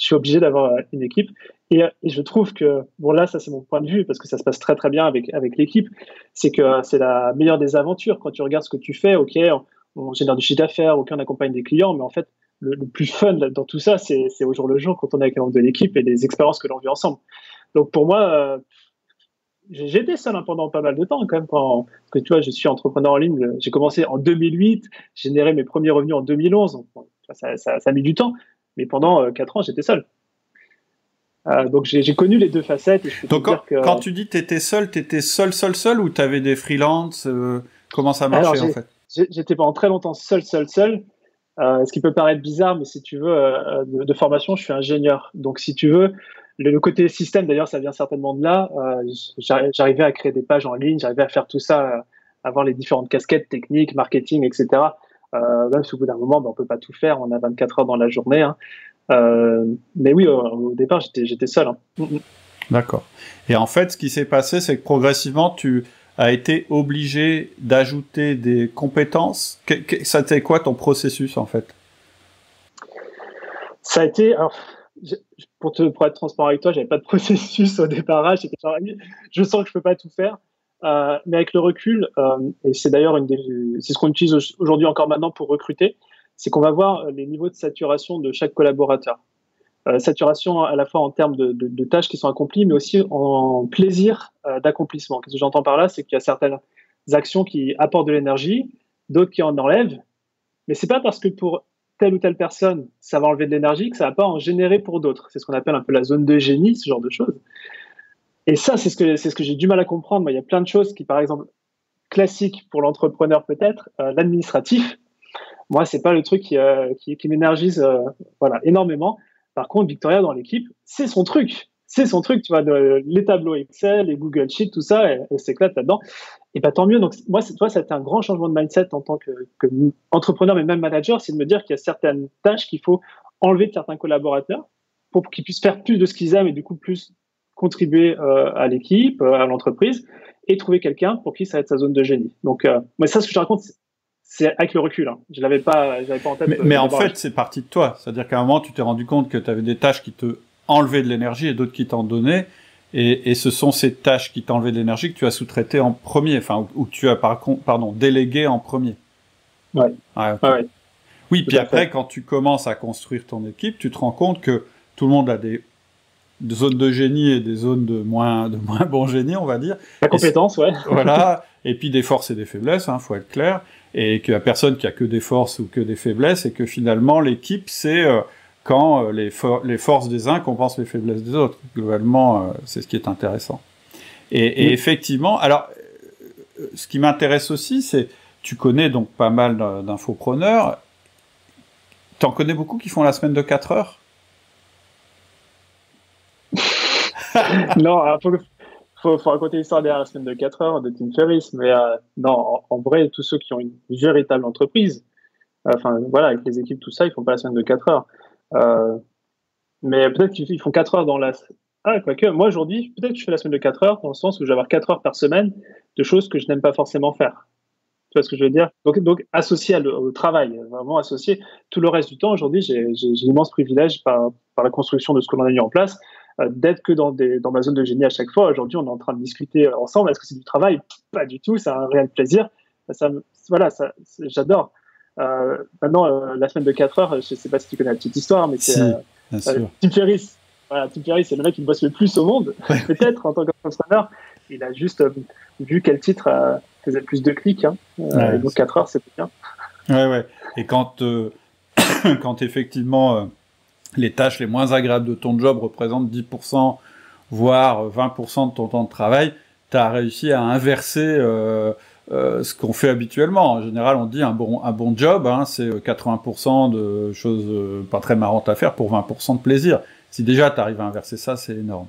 Je suis obligé d'avoir une équipe. Et je trouve que, bon, là, ça, c'est mon point de vue, parce que ça se passe très, très bien avec l'équipe. C'est que c'est la meilleure des aventures. Quand tu regardes ce que tu fais, OK, on génère du chiffre d'affaires, OK, on accompagne des clients, mais en fait, le plus fun dans tout ça, c'est au jour le jour, quand on est avec les membres de l'équipe et les expériences que l'on vit ensemble. Donc, pour moi, j'ai été seul pendant pas mal de temps, quand même. Parce que tu vois, je suis entrepreneur en ligne. J'ai commencé en 2008, j'ai généré mes premiers revenus en 2011. Donc, ça a mis du temps. Mais pendant 4 ans, j'étais seul. Donc, j'ai connu les deux facettes. Et je peux Donc, te dire que, quand tu dis que tu étais seul, ou tu avais des freelances comment ça marchait en fait? J'étais pendant très longtemps seul. Ce qui peut paraître bizarre, mais si tu veux, de formation, je suis ingénieur. Donc, si tu veux, le côté système, d'ailleurs, ça vient certainement de là. J'arrivais à créer des pages en ligne, j'arrivais à faire tout ça, avoir les différentes casquettes techniques, marketing, etc. Même si au bout d'un moment, on ne peut pas tout faire, on a 24 heures dans la journée. Hein. Mais oui, au départ, j'étais seul. Hein. D'accord. Et en fait, ce qui s'est passé, c'est que progressivement, tu as été obligé d'ajouter des compétences. Ça a été quoi ton processus, en fait? Ça a été... Alors, pour être transparent avec toi, j'avais pas de processus au démarrage. Je sens que je peux pas tout faire. Mais avec le recul, et c'est d'ailleurs c'est ce qu'on utilise aujourd'hui encore maintenant pour recruter, c'est qu'on va voir les niveaux de saturation de chaque collaborateur. Saturation à la fois en termes de tâches qui sont accomplies, mais aussi en plaisir d'accomplissement. Qu'est-ce que j'entends par là? C'est qu'il y a certaines actions qui apportent de l'énergie, d'autres qui en enlèvent, mais c'est pas parce que pour telle ou telle personne, ça va enlever de l'énergie que ça va pas en générer pour d'autres. C'est ce qu'on appelle un peu la zone de génie, ce genre de choses. Et ça, c'est ce que j'ai du mal à comprendre. Moi, il y a plein de choses qui, par exemple, classiques pour l'entrepreneur peut-être, l'administratif. Moi, c'est pas le truc qui m'énergise voilà, énormément. Par contre, Victoria dans l'équipe, c'est son truc. C'est son truc, tu vois, les tableaux Excel, les Google Sheets, tout ça, elle s'éclate là-dedans. Et bah tant mieux. Donc moi, toi, ça a été un grand changement de mindset en tant que entrepreneur, mais même manager, c'est de me dire qu'il y a certaines tâches qu'il faut enlever de certains collaborateurs pour qu'ils puissent faire plus de ce qu'ils aiment et du coup plus contribuer à l'équipe, à l'entreprise, et trouver quelqu'un pour qui ça va être sa zone de génie. Donc, moi, ça, ce que je raconte, c'est avec le recul. Hein. Je l'avais pas en tête. Mais en fait, c'est parti de toi. C'est-à-dire qu'à un moment, tu t'es rendu compte que tu avais des tâches qui te enlevaient de l'énergie et d'autres qui t'en donnaient. Et ce sont ces tâches qui t'enlevaient de l'énergie que tu as sous-traitées en premier, enfin, ou tu as délégué en premier. Ouais. Ah, okay. Ouais. Oui, puis après, quand tu commences à construire ton équipe, tu te rends compte que tout le monde a des zones de génie et des zones de moins bon génie, on va dire. La compétence, ouais. Voilà. Et puis des forces et des faiblesses, hein, faut être clair. Et qu'il y a personne qui a que des forces ou que des faiblesses, et que finalement, l'équipe, c'est quand les forces des uns compensent les faiblesses des autres. Globalement, c'est ce qui est intéressant. Et effectivement, alors, ce qui m'intéresse aussi, c'est, tu connais donc pas mal d'infopreneurs. T'en connais beaucoup qui font la semaine de 4 heures? Non, faut raconter l'histoire derrière la semaine de 4 heures de Tim Ferriss, mais non, en vrai, tous ceux qui ont une véritable entreprise, enfin voilà, avec les équipes, tout ça, ils font pas la semaine de 4 heures. Mais peut-être qu'ils font 4 heures Ah, quoique, moi aujourd'hui, peut-être que je fais la semaine de 4 heures, dans le sens où je vais avoir 4 heures par semaine de choses que je n'aime pas forcément faire. Tu vois ce que je veux dire? Donc associé au travail, vraiment associé. Tout le reste du temps, aujourd'hui, j'ai l'immense privilège par la construction de ce que l'on a mis en place, d'être que dans ma zone de génie à chaque fois. Aujourd'hui, on est en train de discuter ensemble. Est-ce que c'est du travail? Pas du tout, c'est un réel plaisir. Voilà, j'adore. Maintenant, la semaine de 4 heures, je ne sais pas si tu connais la petite histoire, mais c'est Si, bien sûr. Tim Ferriss. Voilà, Tim Ferriss, c'est le mec qui bosse le plus au monde, peut-être en tant qu'entrepreneur. Il a juste vu quel titre faisait le plus de clics. Hein. Ouais, donc 4 heures, c'est bien. ouais. Et quand, quand effectivement les tâches les moins agréables de ton job représentent 10%, voire 20% de ton temps de travail, tu as réussi à inverser ce qu'on fait habituellement. En général, on dit un bon job, hein, c'est 80% de choses pas très marrantes à faire pour 20% de plaisir. Si déjà tu arrives à inverser ça, c'est énorme.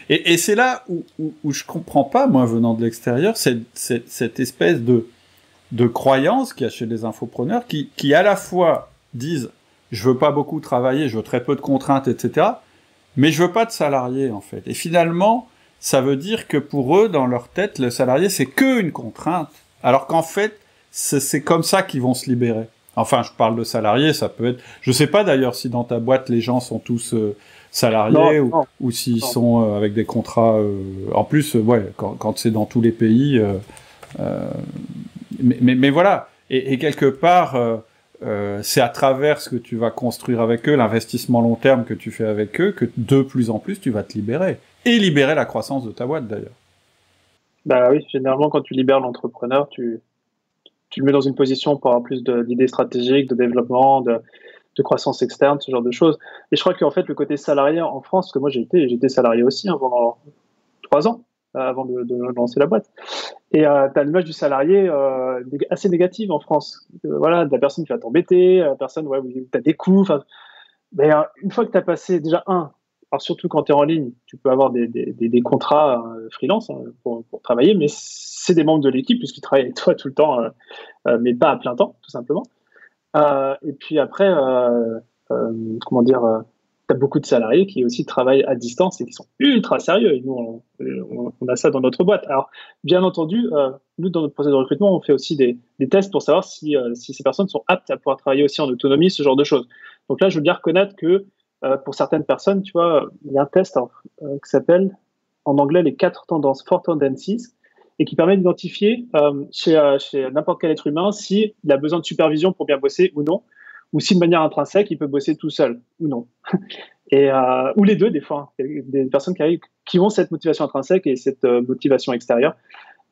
Et c'est là où je comprends pas, moi, venant de l'extérieur, cette espèce de croyance qu'il y a chez les infopreneurs qui à la fois disent je veux pas beaucoup travailler, je veux très peu de contraintes, etc. Mais je veux pas de salarié, en fait. Et finalement, ça veut dire que pour eux, dans leur tête, le salarié, c'est que une contrainte. Alors qu'en fait, c'est comme ça qu'ils vont se libérer. Enfin, je parle de salariés, ça peut être... Je sais pas d'ailleurs si dans ta boîte, les gens sont tous salariés ou s'ils sont avec des contrats... En plus, ouais, quand c'est dans tous les pays... mais voilà. Et quelque part... c'est à travers ce que tu vas construire avec eux, l'investissement long terme que tu fais avec eux, que de plus en plus tu vas te libérer. Et libérer la croissance de ta boîte d'ailleurs. Bah oui, généralement quand tu libères l'entrepreneur, tu le mets dans une position pour avoir plus d'idées stratégiques, de développement, de croissance externe, ce genre de choses. Et je crois qu'en fait le côté salarié en France, parce que moi j'étais salarié aussi hein, pendant 3 ans avant de lancer la boîte. Et tu as l'image du salarié assez négative en France. Voilà, de la personne qui va t'embêter, la personne où tu as des coûts. Mais une fois que tu as passé déjà alors surtout quand tu es en ligne, tu peux avoir des contrats freelance hein, pour travailler, mais c'est des membres de l'équipe puisqu'ils travaillent avec toi tout le temps, mais pas à plein temps, tout simplement. Et puis après, comment dire, tu as beaucoup de salariés qui aussi travaillent à distance et qui sont ultra sérieux. Et nous, on a ça dans notre boîte. Alors, bien entendu, nous, dans notre processus de recrutement, on fait aussi des tests pour savoir si ces personnes sont aptes à pouvoir travailler aussi en autonomie, ce genre de choses. Donc là, je veux bien reconnaître que pour certaines personnes, tu vois, il y a un test qui s'appelle, en anglais, les 4 tendances, 4 tendencies, et qui permet d'identifier chez n'importe quel être humain s'il a besoin de supervision pour bien bosser ou non, ou si de manière intrinsèque, il peut bosser tout seul ou non. Ou les deux, des fois. Hein. Des personnes qui ont cette motivation intrinsèque et cette motivation extérieure.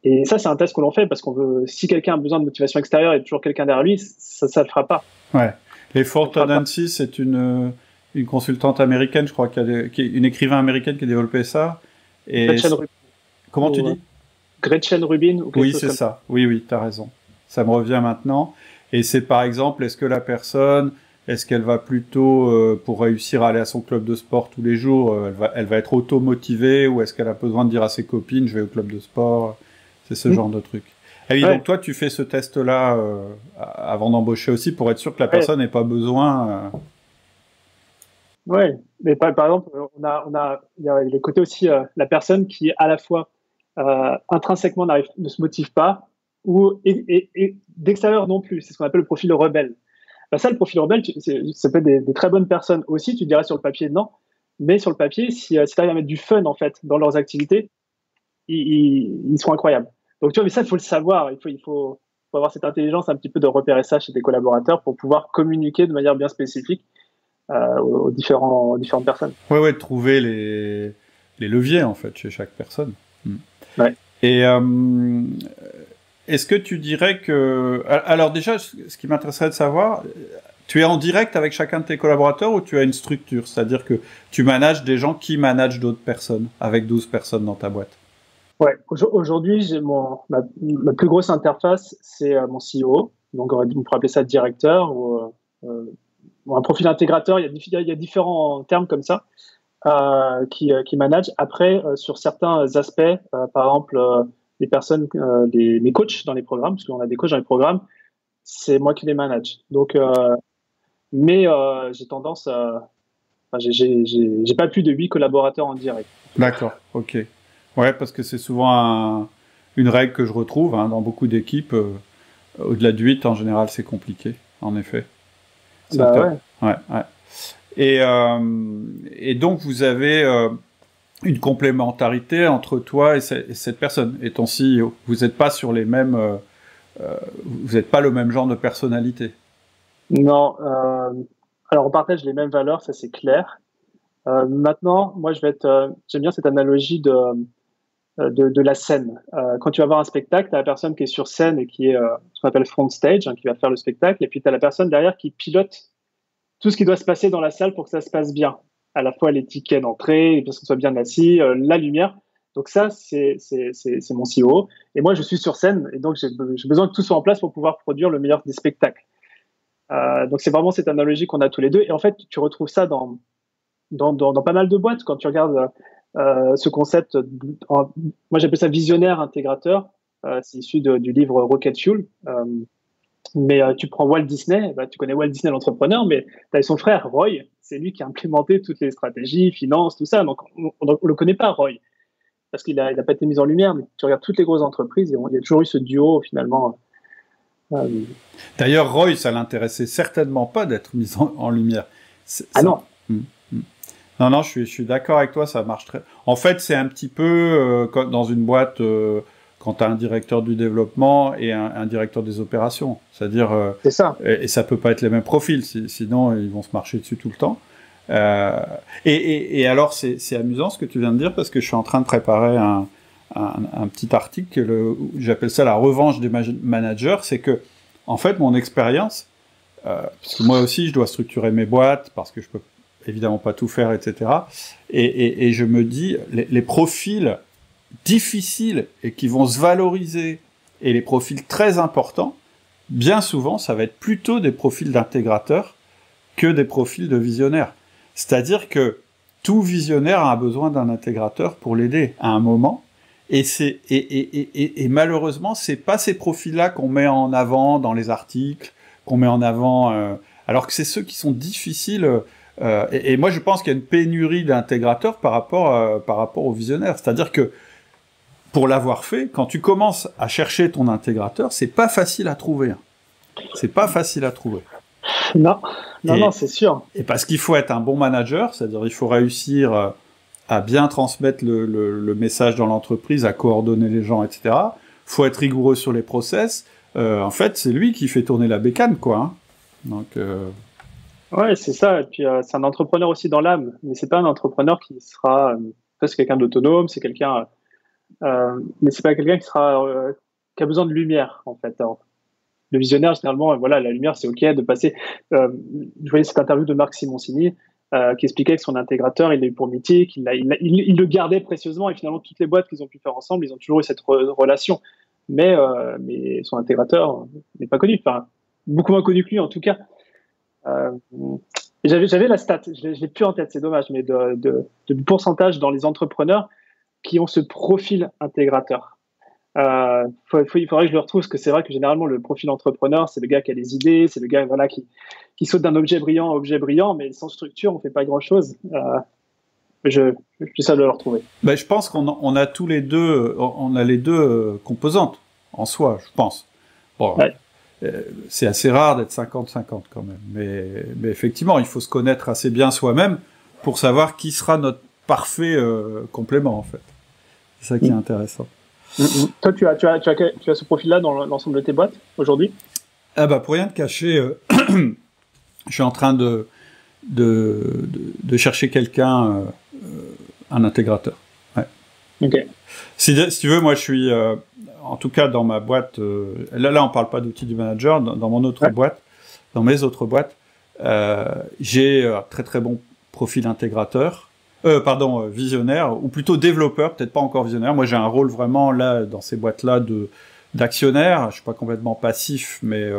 Et ça, c'est un test que l'on fait parce qu'on veut, si quelqu'un a besoin de motivation extérieure et toujours quelqu'un derrière lui, ça ne le fera pas. Ouais. Les 4 tendencies, c'est une consultante américaine, je crois, une écrivain américaine qui a développé ça. Et Gretchen Rubin. Comment tu dis? Gretchen Rubin ou quelque Oui, chose c'est comme ça. Oui, tu as raison. Ça me revient maintenant. Et c'est par exemple, est-ce qu'elle va plutôt, pour réussir à aller à son club de sport tous les jours, elle va être auto-motivée ou est-ce qu'elle a besoin de dire à ses copines, je vais au club de sport? C'est ce genre de truc. Ah oui, donc toi, tu fais ce test-là avant d'embaucher aussi pour être sûr que la personne n'ait pas besoin... Ouais, mais par exemple, il y a le côté aussi, la personne qui à la fois intrinsèquement ne se motive pas et d'extérieur non plus. C'est ce qu'on appelle le profil rebelle. Ben ça, le profil rebelle, ça peut être des très bonnes personnes aussi, tu dirais sur le papier non, mais sur le papier, si tu arrives à mettre du fun en fait dans leurs activités, ils sont incroyables. Donc tu vois, mais ça, il faut le savoir, il faut avoir cette intelligence un petit peu de repérer ça chez tes collaborateurs pour pouvoir communiquer de manière bien spécifique aux différentes personnes. Ouais, de trouver les leviers, en fait, chez chaque personne. Ouais. Et est-ce que tu dirais que... Alors déjà, ce qui m'intéresserait de savoir, tu es en direct avec chacun de tes collaborateurs ou tu as une structure? C'est-à-dire que tu manages des gens qui managent d'autres personnes, avec 12 personnes dans ta boîte? Ouais, aujourd'hui, ma plus grosse interface, c'est mon CEO. Donc, on pourrait appeler ça directeur ou un profil intégrateur. Il y a différents termes comme ça qui managent. Après, sur certains aspects, par exemple, les personnes, mes coachs dans les programmes, parce qu'on a des coachs dans les programmes, c'est moi qui les manage. Donc, mais j'ai tendance Enfin, j'ai pas plus de 8 collaborateurs en direct. D'accord, ok. Ouais, parce que c'est souvent une règle que je retrouve dans beaucoup d'équipes. Au-delà de 8, en général, c'est compliqué, en effet. Ouais. Ouais. Et donc, vous avez une complémentarité entre toi et cette personne, et ton CEO. Vous n'êtes pas sur les mêmes... vous n'êtes pas le même genre de personnalité. Non. Alors, on partage les mêmes valeurs, ça c'est clair. Maintenant, moi, j'aime bien cette analogie de la scène. Quand tu vas voir un spectacle, tu as la personne qui est sur scène et qui est ce qu'on appelle front stage, qui va faire le spectacle, et puis tu as la personne derrière qui pilote tout ce qui doit se passer dans la salle pour que ça se passe bien. À la fois les tickets d'entrée, pour que ce soit bien assis, la lumière. Donc ça, c'est mon CEO. Et moi, je suis sur scène, et donc j'ai besoin que tout soit en place pour pouvoir produire le meilleur des spectacles. Donc c'est vraiment cette analogie qu'on a tous les deux. Et en fait, tu retrouves ça dans pas mal de boîtes. Quand tu regardes ce concept, moi j'appelle ça visionnaire intégrateur. C'est issu du livre Rocket Fuel. Mais tu prends Walt Disney, tu connais Walt Disney l'entrepreneur, mais tu as son frère Roy, c'est lui qui a implémenté toutes les stratégies, finances, tout ça. Donc on le connaît pas, Roy, parce qu'il a pas été mis en lumière. Mais tu regardes toutes les grosses entreprises, il y a toujours eu ce duo finalement. D'ailleurs, Roy, ça l'intéressait certainement pas d'être mis en lumière. Non. Non, je suis d'accord avec toi, ça marche très... En fait, c'est un petit peu dans une boîte, quand tu as un directeur du développement et un directeur des opérations. C'est-à-dire... c'est ça. Et ça peut pas être les mêmes profils, sinon ils vont se marcher dessus tout le temps. Et alors, c'est amusant ce que tu viens de dire, parce que je suis en train de préparer un petit article, j'appelle ça la revanche des managers. C'est que, en fait, mon expérience, parce que moi aussi, je dois structurer mes boîtes, parce que je peux évidemment pas tout faire, etc. Et je me dis, les profils difficiles et qui vont se valoriser, et les profils très importants, bien souvent, ça va être plutôt des profils d'intégrateurs que des profils de visionnaires. C'est-à-dire que tout visionnaire a besoin d'un intégrateur pour l'aider à un moment, et malheureusement, c'est pas ces profils-là qu'on met en avant dans les articles, qu'on met en avant, alors que c'est ceux qui sont difficiles. Et moi, je pense qu'il y a une pénurie d'intégrateurs par rapport aux visionnaires. C'est-à-dire que pour l'avoir fait, quand tu commences à chercher ton intégrateur, c'est pas facile à trouver. C'est pas facile à trouver. Non, c'est sûr. Et parce qu'il faut être un bon manager, c'est-à-dire il faut réussir à bien transmettre le message dans l'entreprise, à coordonner les gens, etc. Il faut être rigoureux sur les process. En fait, c'est lui qui fait tourner la bécane, quoi. Donc... Ouais, c'est ça. Et puis, c'est un entrepreneur aussi dans l'âme. Mais c'est pas un entrepreneur qui sera... c'est quelqu'un d'autonome, c'est quelqu'un... mais c'est pas quelqu'un qui a besoin de lumière, en fait. Alors, le visionnaire, généralement, voilà, la lumière, c'est OK de passer... je voyais cette interview de Marc Simoncini qui expliquait que son intégrateur, il l'a eu pour mythique, il le gardait précieusement, et finalement, toutes les boîtes qu'ils ont pu faire ensemble, ils ont toujours eu cette relation. Mais son intégrateur n'est pas connu, enfin, beaucoup moins connu que lui, en tout cas. J'avais la stat, je l'ai plus en tête, c'est dommage, mais de pourcentage dans les entrepreneurs qui ont ce profil intégrateur. Il faudrait que je le retrouve, parce que c'est vrai que généralement le profil entrepreneur, c'est le gars qui a des idées, c'est le gars qui saute d'un objet brillant à objet brillant, mais sans structure, on fait pas grand-chose. J'essaie de le retrouver. Ben, je pense qu'on a tous les deux, on a les deux composantes en soi, je pense. Bon, ouais. C'est assez rare d'être 50-50 quand même, mais effectivement, il faut se connaître assez bien soi-même pour savoir qui sera notre parfait complément, en fait. C'est ça qui est intéressant. Toi, tu as ce profil-là dans l'ensemble de tes boîtes aujourd'hui? Ah bah, pour rien te cacher, je suis en train de chercher quelqu'un, un intégrateur. Ouais. Ok. Si tu veux, moi je suis, en tout cas dans ma boîte, là on parle pas d'outils du manager, dans mon autre boîte, dans mes autres boîtes, j'ai très très bon profil intégrateur, visionnaire, ou plutôt développeur, peut-être pas encore visionnaire. Moi j'ai un rôle vraiment là, dans ces boîtes-là, d'actionnaire. Je suis pas complètement passif, mais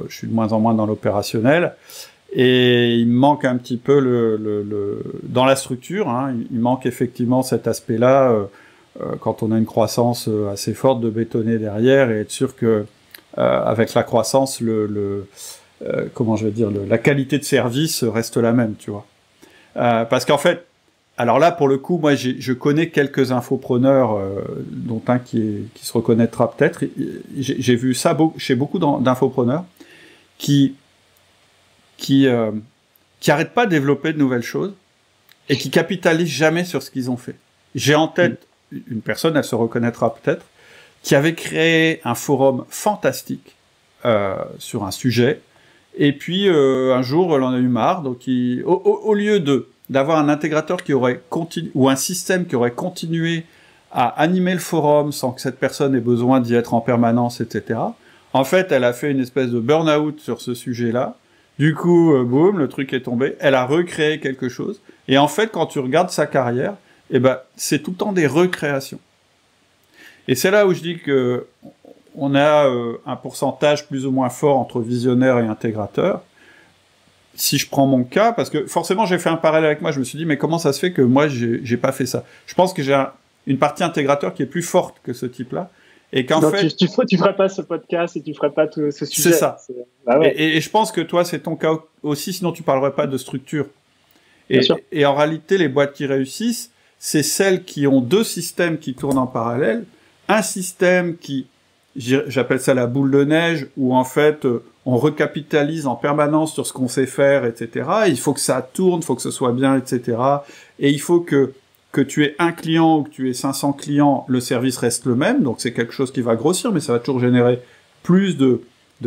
je suis de moins en moins dans l'opérationnel. Et il me manque un petit peu dans la structure, hein, il manque effectivement cet aspect-là, quand on a une croissance assez forte, de bétonner derrière et être sûr que avec la croissance, comment je vais dire, la qualité de service reste la même, tu vois. Parce qu'en fait, alors là, pour le coup, moi, je connais quelques infopreneurs, dont un qui se reconnaîtra peut-être. J'ai vu ça chez beaucoup d'infopreneurs qui arrêtent pas de développer de nouvelles choses et qui capitalisent jamais sur ce qu'ils ont fait. J'ai en tête une personne, elle se reconnaîtra peut-être, qui avait créé un forum fantastique sur un sujet. Et puis un jour, elle en a eu marre. Donc, au lieu d'avoir un intégrateur qui aurait continué ou un système qui aurait continué à animer le forum sans que cette personne ait besoin d'y être en permanence, etc. En fait, elle a fait une espèce de burn-out sur ce sujet-là. Du coup, boum, le truc est tombé. Elle a recréé quelque chose. Et en fait, quand tu regardes sa carrière, eh ben, c'est tout le temps des recréations. Et c'est là où je dis que on a un pourcentage plus ou moins fort entre visionnaire et intégrateur. Si je prends mon cas, parce que forcément j'ai fait un parallèle avec moi, je me suis dit mais comment ça se fait que moi j'ai pas fait ça? Je pense que j'ai une partie intégrateur qui est plus forte que ce type-là, et qu'en fait tu ferais pas ce podcast et tu ferais pas tout ce sujet. C'est ça. Bah ouais. Et je pense que toi c'est ton cas aussi, sinon tu parlerais pas de structure. Bien sûr. Et en réalité les boîtes qui réussissent, c'est celles qui ont deux systèmes qui tournent en parallèle, un système qui, j'appelle ça la boule de neige, où en fait on recapitalise en permanence sur ce qu'on sait faire, etc. Il faut que ça tourne, il faut que ce soit bien, etc. Et il faut que tu aies un client ou que tu aies 500 clients, le service reste le même. Donc c'est quelque chose qui va grossir, mais ça va toujours générer plus de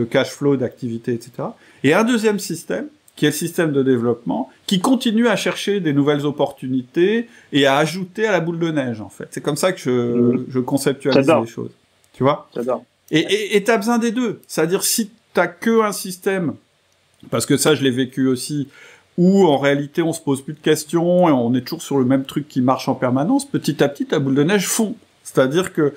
cash flow, d'activité, etc. Et un deuxième système, qui est le système de développement, qui continue à chercher des nouvelles opportunités et à ajouter à la boule de neige, en fait. C'est comme ça que je conceptualise les choses. Tu vois? J'adore. Et t'as besoin des deux. C'est-à-dire, si t'as que un système, parce que ça, je l'ai vécu aussi, où en réalité, on se pose plus de questions et on est toujours sur le même truc qui marche en permanence, petit à petit, ta boule de neige fond. C'est-à-dire que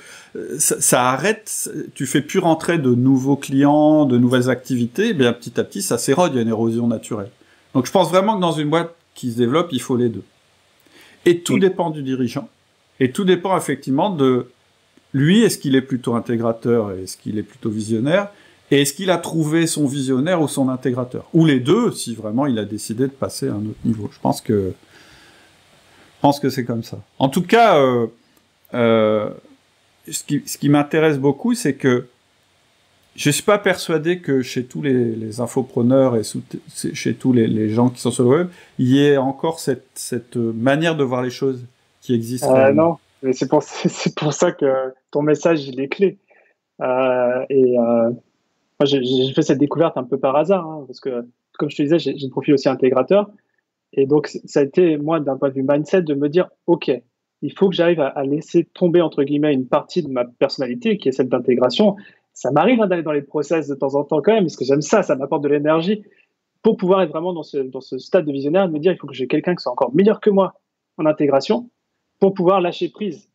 ça arrête, tu fais plus rentrer de nouveaux clients, de nouvelles activités, et bien petit à petit, ça s'érode, il y a une érosion naturelle. Donc je pense vraiment que dans une boîte qui se développe, il faut les deux. Et tout dépend du dirigeant. Et tout dépend effectivement de lui, est-ce qu'il est plutôt intégrateur, est-ce qu'il est plutôt visionnaire, et est-ce qu'il a trouvé son visionnaire ou son intégrateur. Ou les deux, si vraiment il a décidé de passer à un autre niveau. Je pense que c'est comme ça. En tout cas, ce qui m'intéresse beaucoup, c'est que je suis pas persuadé que chez tous les infopreneurs et chez tous les gens qui sont sur le web, il y ait encore cette manière de voir les choses qui existe. Non, mais c'est pour ça que ton message, il est clé. Moi, j'ai fait cette découverte un peu par hasard, hein, parce que, comme je te disais, j'ai un profil aussi intégrateur. Et donc, ça a été, moi, d'un point de vue mindset, de me dire, OK, il faut que j'arrive à laisser tomber, entre guillemets, une partie de ma personnalité, qui est celle d'intégration. Ça m'arrive d'aller dans les process de temps en temps quand même, parce que j'aime ça m'apporte de l'énergie, pour pouvoir être vraiment dans ce stade de visionnaire, de me dire, il faut que j'ai quelqu'un qui soit encore meilleur que moi en intégration, pour pouvoir lâcher prise.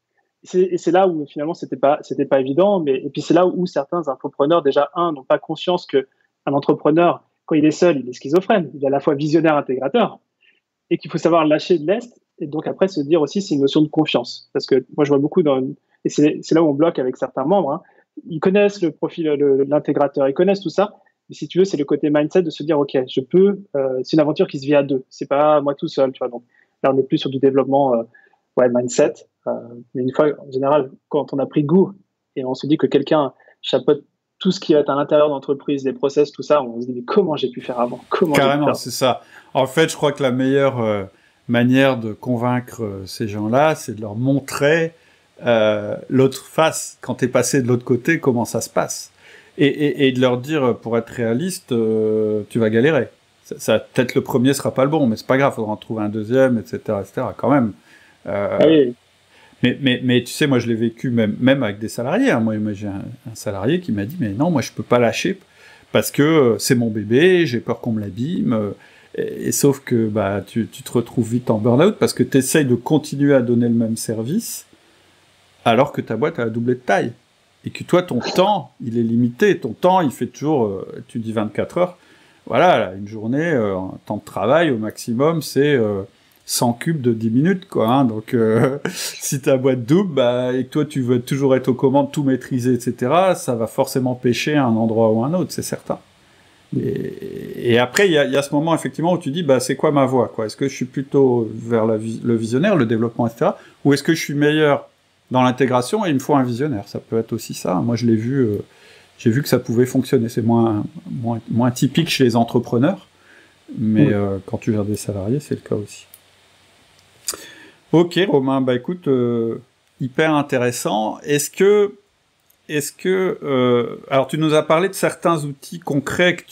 Et c'est là où, finalement, c'était pas évident, et puis c'est là où certains infopreneurs, déjà, n'ont pas conscience qu'un entrepreneur, quand il est seul, il est schizophrène. Il est à la fois visionnaire, intégrateur, et qu'il faut savoir lâcher de l'est, et donc après se dire aussi c'est une notion de confiance. Parce que moi je vois beaucoup et c'est là où on bloque avec certains membres, hein. Ils connaissent le profil de l'intégrateur, ils connaissent tout ça, mais si tu veux c'est le côté mindset de se dire ok, c'est une aventure qui se vit à deux, c'est pas moi tout seul, tu vois. Donc là on est plus sur du développement mindset, mais une fois en général quand on a pris goût et on se dit que quelqu'un chapeaute tout ce qui va être à l'intérieur de l'entreprise, les process, tout ça, on se dit mais comment j'ai pu faire avant, Carrément, c'est ça. En fait, je crois que la meilleure manière de convaincre ces gens-là, c'est de leur montrer l'autre face, quand t'es passé de l'autre côté, comment ça se passe. Et de leur dire, pour être réaliste, tu vas galérer. Ça, peut-être le premier sera pas le bon, mais c'est pas grave, faudra en trouver un deuxième, etc., quand même. Oui. Mais tu sais, moi je l'ai vécu même avec des salariés. Hein. Moi j'ai un salarié qui m'a dit, mais non, moi je peux pas lâcher parce que c'est mon bébé, j'ai peur qu'on me l'abîme. Et sauf que bah tu te retrouves vite en burn-out parce que tu essayes de continuer à donner le même service alors que ta boîte a doublé de taille. Et que toi, ton temps, il est limité. Ton temps, il fait toujours, tu dis 24 heures. Voilà, là, une journée, en temps de travail, au maximum, c'est 100 cubes de 10 minutes, quoi. Hein. Donc, si ta boîte double, bah, et que toi, tu veux toujours être aux commandes, tout maîtriser, etc., ça va forcément pêcher à un endroit ou à un autre, c'est certain. Et après, il y a ce moment, effectivement, où tu dis, bah, c'est quoi ma voie, quoi? Est-ce que je suis plutôt vers le visionnaire, le développement, etc., ou est-ce que je suis meilleur dans l'intégration et il me faut un visionnaire? Ça peut être aussi ça. Moi, je l'ai vu, j'ai vu que ça pouvait fonctionner. C'est moins typique chez les entrepreneurs, mais quand tu gères des salariés, c'est le cas aussi. Ok, Romain, bah écoute, hyper intéressant. Est-ce que alors tu nous as parlé de certains outils concrets que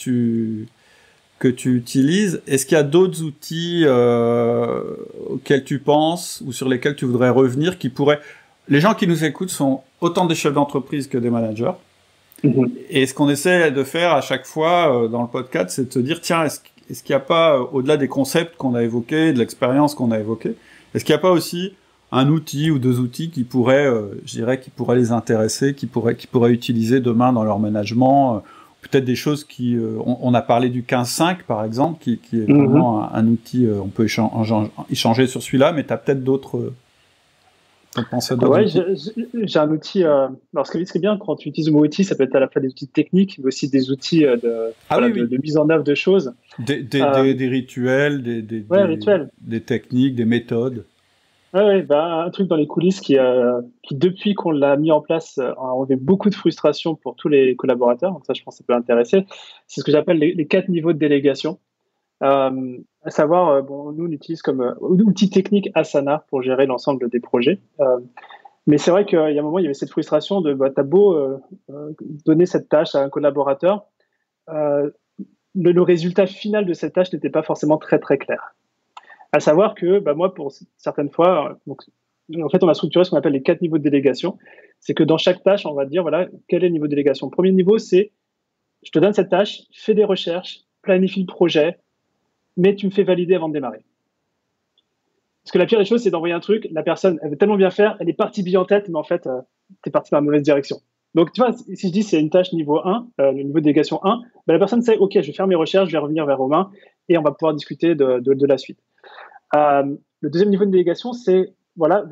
tu utilises. Est-ce qu'il y a d'autres outils auxquels tu penses ou sur lesquels tu voudrais revenir qui pourraient... Les gens qui nous écoutent sont autant des chefs d'entreprise que des managers. Et ce qu'on essaie de faire à chaque fois dans le podcast, c'est de se dire, tiens, est-ce qu'il n'y a pas, au-delà des concepts qu'on a évoqués, de l'expérience qu'on a évoquée, est-ce qu'il n'y a pas aussi un outil ou deux outils qui pourraient, je dirais, qui pourraient les intéresser, qui pourraient utiliser demain dans leur management, peut-être des choses qui, on a parlé du 15-5 par exemple, qui est vraiment un outil, on peut échanger sur celui-là, mais tu as peut-être d'autres. Ouais, j'ai un outil. Alors, ce qui est bien quand tu utilises le mot outil, ça peut être à la fois des outils techniques, mais aussi des outils de mise en œuvre de choses. Des rituels, rituels. Des techniques, des méthodes. Ouais, un truc dans les coulisses qui depuis qu'on l'a mis en place, a enlevé beaucoup de frustration pour tous les collaborateurs. Donc ça, je pense que ça peut intéresser. C'est ce que j'appelle les 4 niveaux de délégation. À savoir, nous on utilise comme outil technique Asana pour gérer l'ensemble des projets. Mais c'est vrai qu'il y a un moment, il y avait cette frustration de t'as beau donner cette tâche à un collaborateur, le résultat final de cette tâche n'était pas forcément très très clair. À savoir que moi, pour certaines fois, en fait, on a structuré ce qu'on appelle les 4 niveaux de délégation. C'est que dans chaque tâche, on va dire, voilà, quel est le niveau de délégation. Le premier niveau, c'est je te donne cette tâche, fais des recherches, planifie le projet, mais tu me fais valider avant de démarrer. Parce que la pire des choses, c'est d'envoyer un truc, la personne, elle veut tellement bien faire, elle est partie bille en tête, mais en fait, t'es parti dans la mauvaise direction. Donc, tu vois, si je dis c'est une tâche niveau 1, le niveau de délégation 1, la personne sait, OK, je vais faire mes recherches, je vais revenir vers Romain, et on va pouvoir discuter de la suite. Le deuxième niveau de délégation, c'est voilà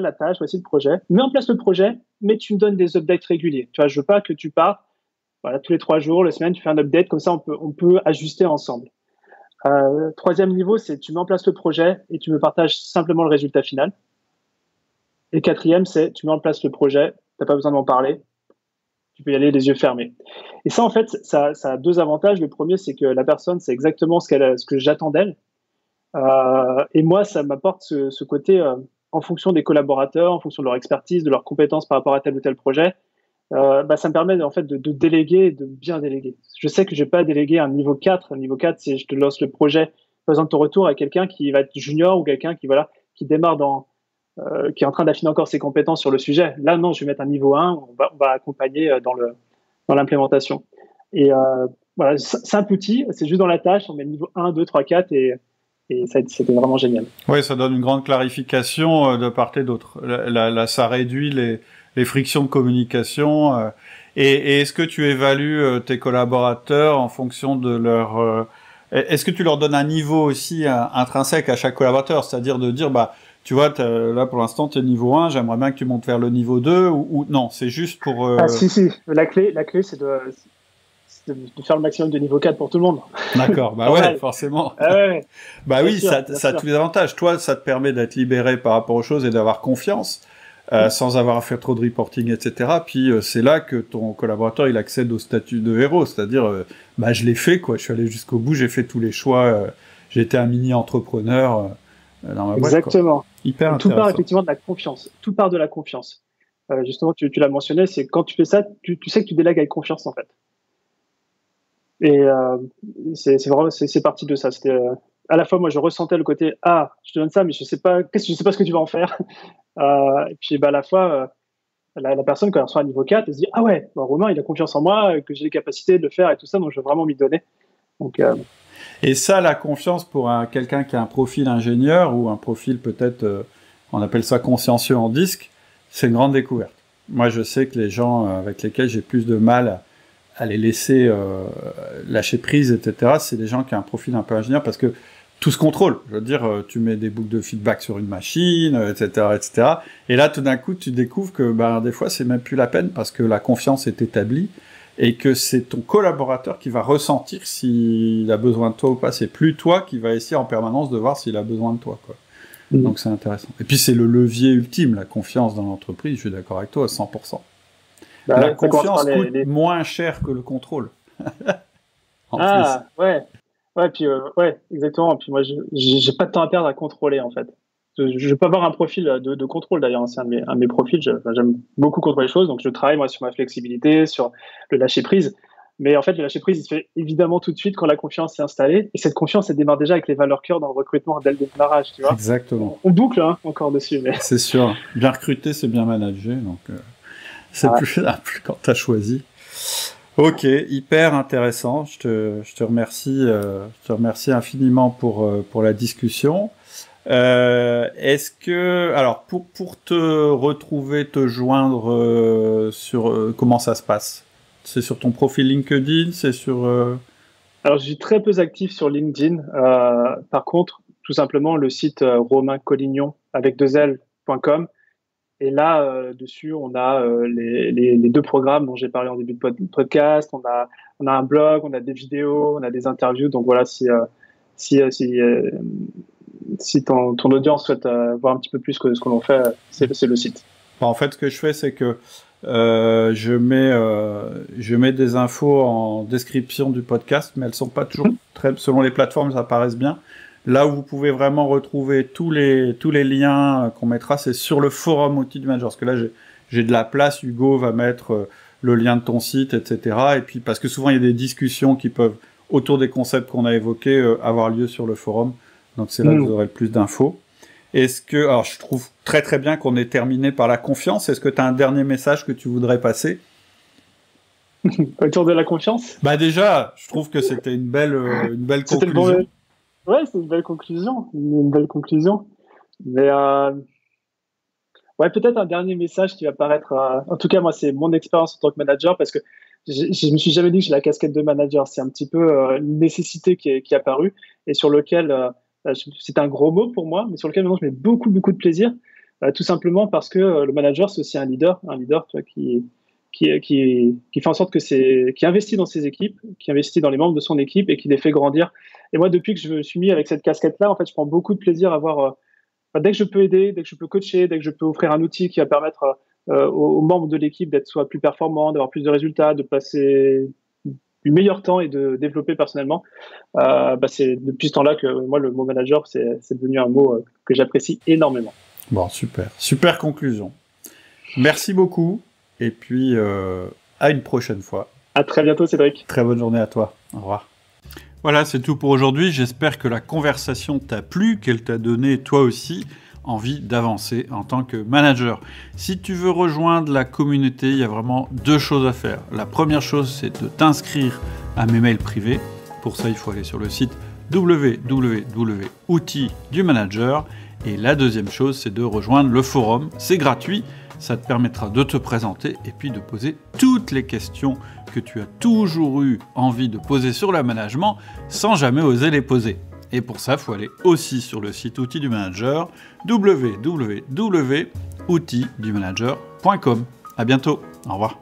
la tâche, voici le projet. Mets en place le projet, mais tu me donnes des updates réguliers. Tu vois, je veux pas que tu pars, tous les 3 jours, les semaines, tu fais un update, comme ça on peut ajuster ensemble. Troisième niveau, c'est tu mets en place le projet et tu me partages simplement le résultat final. Et quatrième, c'est tu mets en place le projet, t'as pas besoin d'en parler, tu peux y aller les yeux fermés. Et ça, en fait, ça a 2 avantages. Le premier, c'est que la personne sait exactement ce que j'attends d'elle. Et moi, ça m'apporte ce côté, en fonction des collaborateurs, en fonction de leur expertise, de leurs compétences par rapport à tel ou tel projet, ça me permet en fait de déléguer et de bien déléguer. Je sais que je vais pas déléguer un niveau 4. Un niveau 4, c'est je te lance le projet, par exemple ton retour à quelqu'un qui va être junior ou quelqu'un qui démarre qui est en train d'affiner encore ses compétences sur le sujet. Là, non, je vais mettre un niveau 1, on va accompagner dans l'implémentation. Et voilà, simple outil, c'est juste dans la tâche, on met le niveau 1, 2, 3, 4 et c'était vraiment génial. Oui, ça donne une grande clarification de part et d'autre. Ça réduit les frictions de communication. Et est-ce que tu évalues tes collaborateurs en fonction de leur... Est-ce que tu leur donnes un niveau aussi intrinsèque à chaque collaborateur? C'est-à-dire de dire, tu vois, là pour l'instant tu es niveau 1, j'aimerais bien que tu montes vers le niveau 2 ou non, c'est juste pour... Ah si, la clé c'est de faire le maximum de niveau 4 pour tout le monde. D'accord, ouais, forcément. Ouais. Oui, ça a tous les avantages. Toi, ça te permet d'être libéré par rapport aux choses et d'avoir confiance, sans avoir à faire trop de reporting, etc. Puis c'est là que ton collaborateur, il accède au statut de héros, c'est-à-dire, je l'ai fait, quoi. Je suis allé jusqu'au bout, j'ai fait tous les choix, j'ai été un mini-entrepreneur dans ma boîte. Exactement. Hyper intéressant. Tout part effectivement de la confiance. Tout part de la confiance. Justement, tu l'as mentionné, c'est quand tu fais ça, tu sais que tu délègues avec confiance, en fait. Et c'est parti de ça. C'était à la fois moi je ressentais le côté je te donne ça mais je sais pas ce que tu vas en faire. Et puis à la fois la personne quand elle reçoit un niveau 4 elle se dit ouais Romain il a confiance en moi, que j'ai les capacités de le faire et tout ça, donc je vais vraiment m'y donner. Donc et ça, la confiance pour quelqu'un qui a un profil ingénieur ou un profil peut-être on appelle ça consciencieux en disque, c'est une grande découverte. Moi je sais que les gens avec lesquels j'ai plus de mal à les laisser lâcher prise, etc. C'est des gens qui ont un profil un peu ingénieur parce que tout se contrôle. Je veux dire, tu mets des boucles de feedback sur une machine, etc., etc. Et là, tout d'un coup, tu découvres que des fois, c'est même plus la peine parce que la confiance est établie et que c'est ton collaborateur qui va ressentir s'il a besoin de toi ou pas. C'est plus toi qui va essayer en permanence de voir s'il a besoin de toi, quoi. Donc c'est intéressant. Et puis c'est le levier ultime, la confiance dans l'entreprise, je suis d'accord avec toi à 100%. La confiance coûte moins cher que le contrôle. Plus. Ouais, puis exactement. Puis moi, j'ai pas de temps à perdre à contrôler, en fait. Je peux avoir un profil de contrôle, d'ailleurs. C'est un de mes profils. J'aime beaucoup contrôler les choses. Donc, je travaille, moi, sur ma flexibilité, sur le lâcher-prise. Mais en fait, le lâcher-prise, il se fait évidemment tout de suite quand la confiance est installée. Et cette confiance, elle démarre déjà avec les valeurs cœur dans le recrutement dès le démarrage, tu vois. Exactement. On boucle encore dessus. Mais... C'est sûr. Bien recruté, c'est bien managé. Donc, c'est plus simple quand tu as choisi. Ok, hyper intéressant. Je te remercie infiniment pour la discussion. Est-ce que, alors, pour te retrouver, te joindre comment ça se passe? C'est sur ton profil LinkedIn? C'est sur... Alors, je suis très peu actif sur LinkedIn. Par contre, tout simplement, le site romaincollignon avec 2L.com. Et là, dessus, on a les 2 programmes dont j'ai parlé en début de podcast. On a un blog, on a des vidéos, on a des interviews. Donc voilà, si ton audience souhaite voir un petit peu plus que ce que l'on fait, c'est le site. En fait, ce que je fais, c'est que je mets des infos en description du podcast, mais elles sont pas toujours très, selon les plateformes, ça apparaissent bien. Là où vous pouvez vraiment retrouver tous les liens qu'on mettra, c'est sur le forum outils du manager. Parce que là, j'ai de la place. Hugo va mettre le lien de ton site, etc. Et puis, parce que souvent, il y a des discussions qui peuvent, autour des concepts qu'on a évoqués, avoir lieu sur le forum. Donc, c'est là que vous aurez le plus d'infos. Alors, je trouve très très bien qu'on ait terminé par la confiance. Est-ce que tu as un dernier message que tu voudrais passer? Autour de la confiance? Bah, déjà, je trouve que c'était une belle conclusion. Ouais, c'est une belle conclusion. Une belle conclusion. Mais peut-être un dernier message qui va paraître. En tout cas, moi, c'est mon expérience en tant que manager parce que je me suis jamais dit que j'ai la casquette de manager. C'est un petit peu une nécessité qui est apparue et sur lequel c'est un gros mot pour moi, mais sur lequel maintenant je mets beaucoup de plaisir, tout simplement parce que le manager c'est aussi un leader, tu vois, qui fait en sorte qui investit dans ses équipes, qui investit dans les membres de son équipe et qui les fait grandir. Et moi, depuis que je me suis mis avec cette casquette-là, en fait, je prends beaucoup de plaisir à voir, dès que je peux aider, dès que je peux coacher, dès que je peux offrir un outil qui va permettre aux membres de l'équipe d'être soit plus performants, d'avoir plus de résultats, de passer du meilleur temps et de développer personnellement. C'est depuis ce temps-là que moi, le mot manager, c'est devenu un mot que j'apprécie énormément. Bon, super conclusion. Merci beaucoup. Et puis, à une prochaine fois. À très bientôt, Cédric. Très bonne journée à toi. Au revoir. Voilà, c'est tout pour aujourd'hui. J'espère que la conversation t'a plu, qu'elle t'a donné, toi aussi, envie d'avancer en tant que manager. Si tu veux rejoindre la communauté, il y a vraiment 2 choses à faire. La première chose, c'est de t'inscrire à mes mails privés. Pour ça, il faut aller sur le site www.outils du manager. Et la deuxième chose, c'est de rejoindre le forum. C'est gratuit. Ça te permettra de te présenter et puis de poser toutes les questions que tu as toujours eu envie de poser sur le management sans jamais oser les poser. Et pour ça, il faut aller aussi sur le site Outils du Manager, www.outildumanager.com. À bientôt. Au revoir.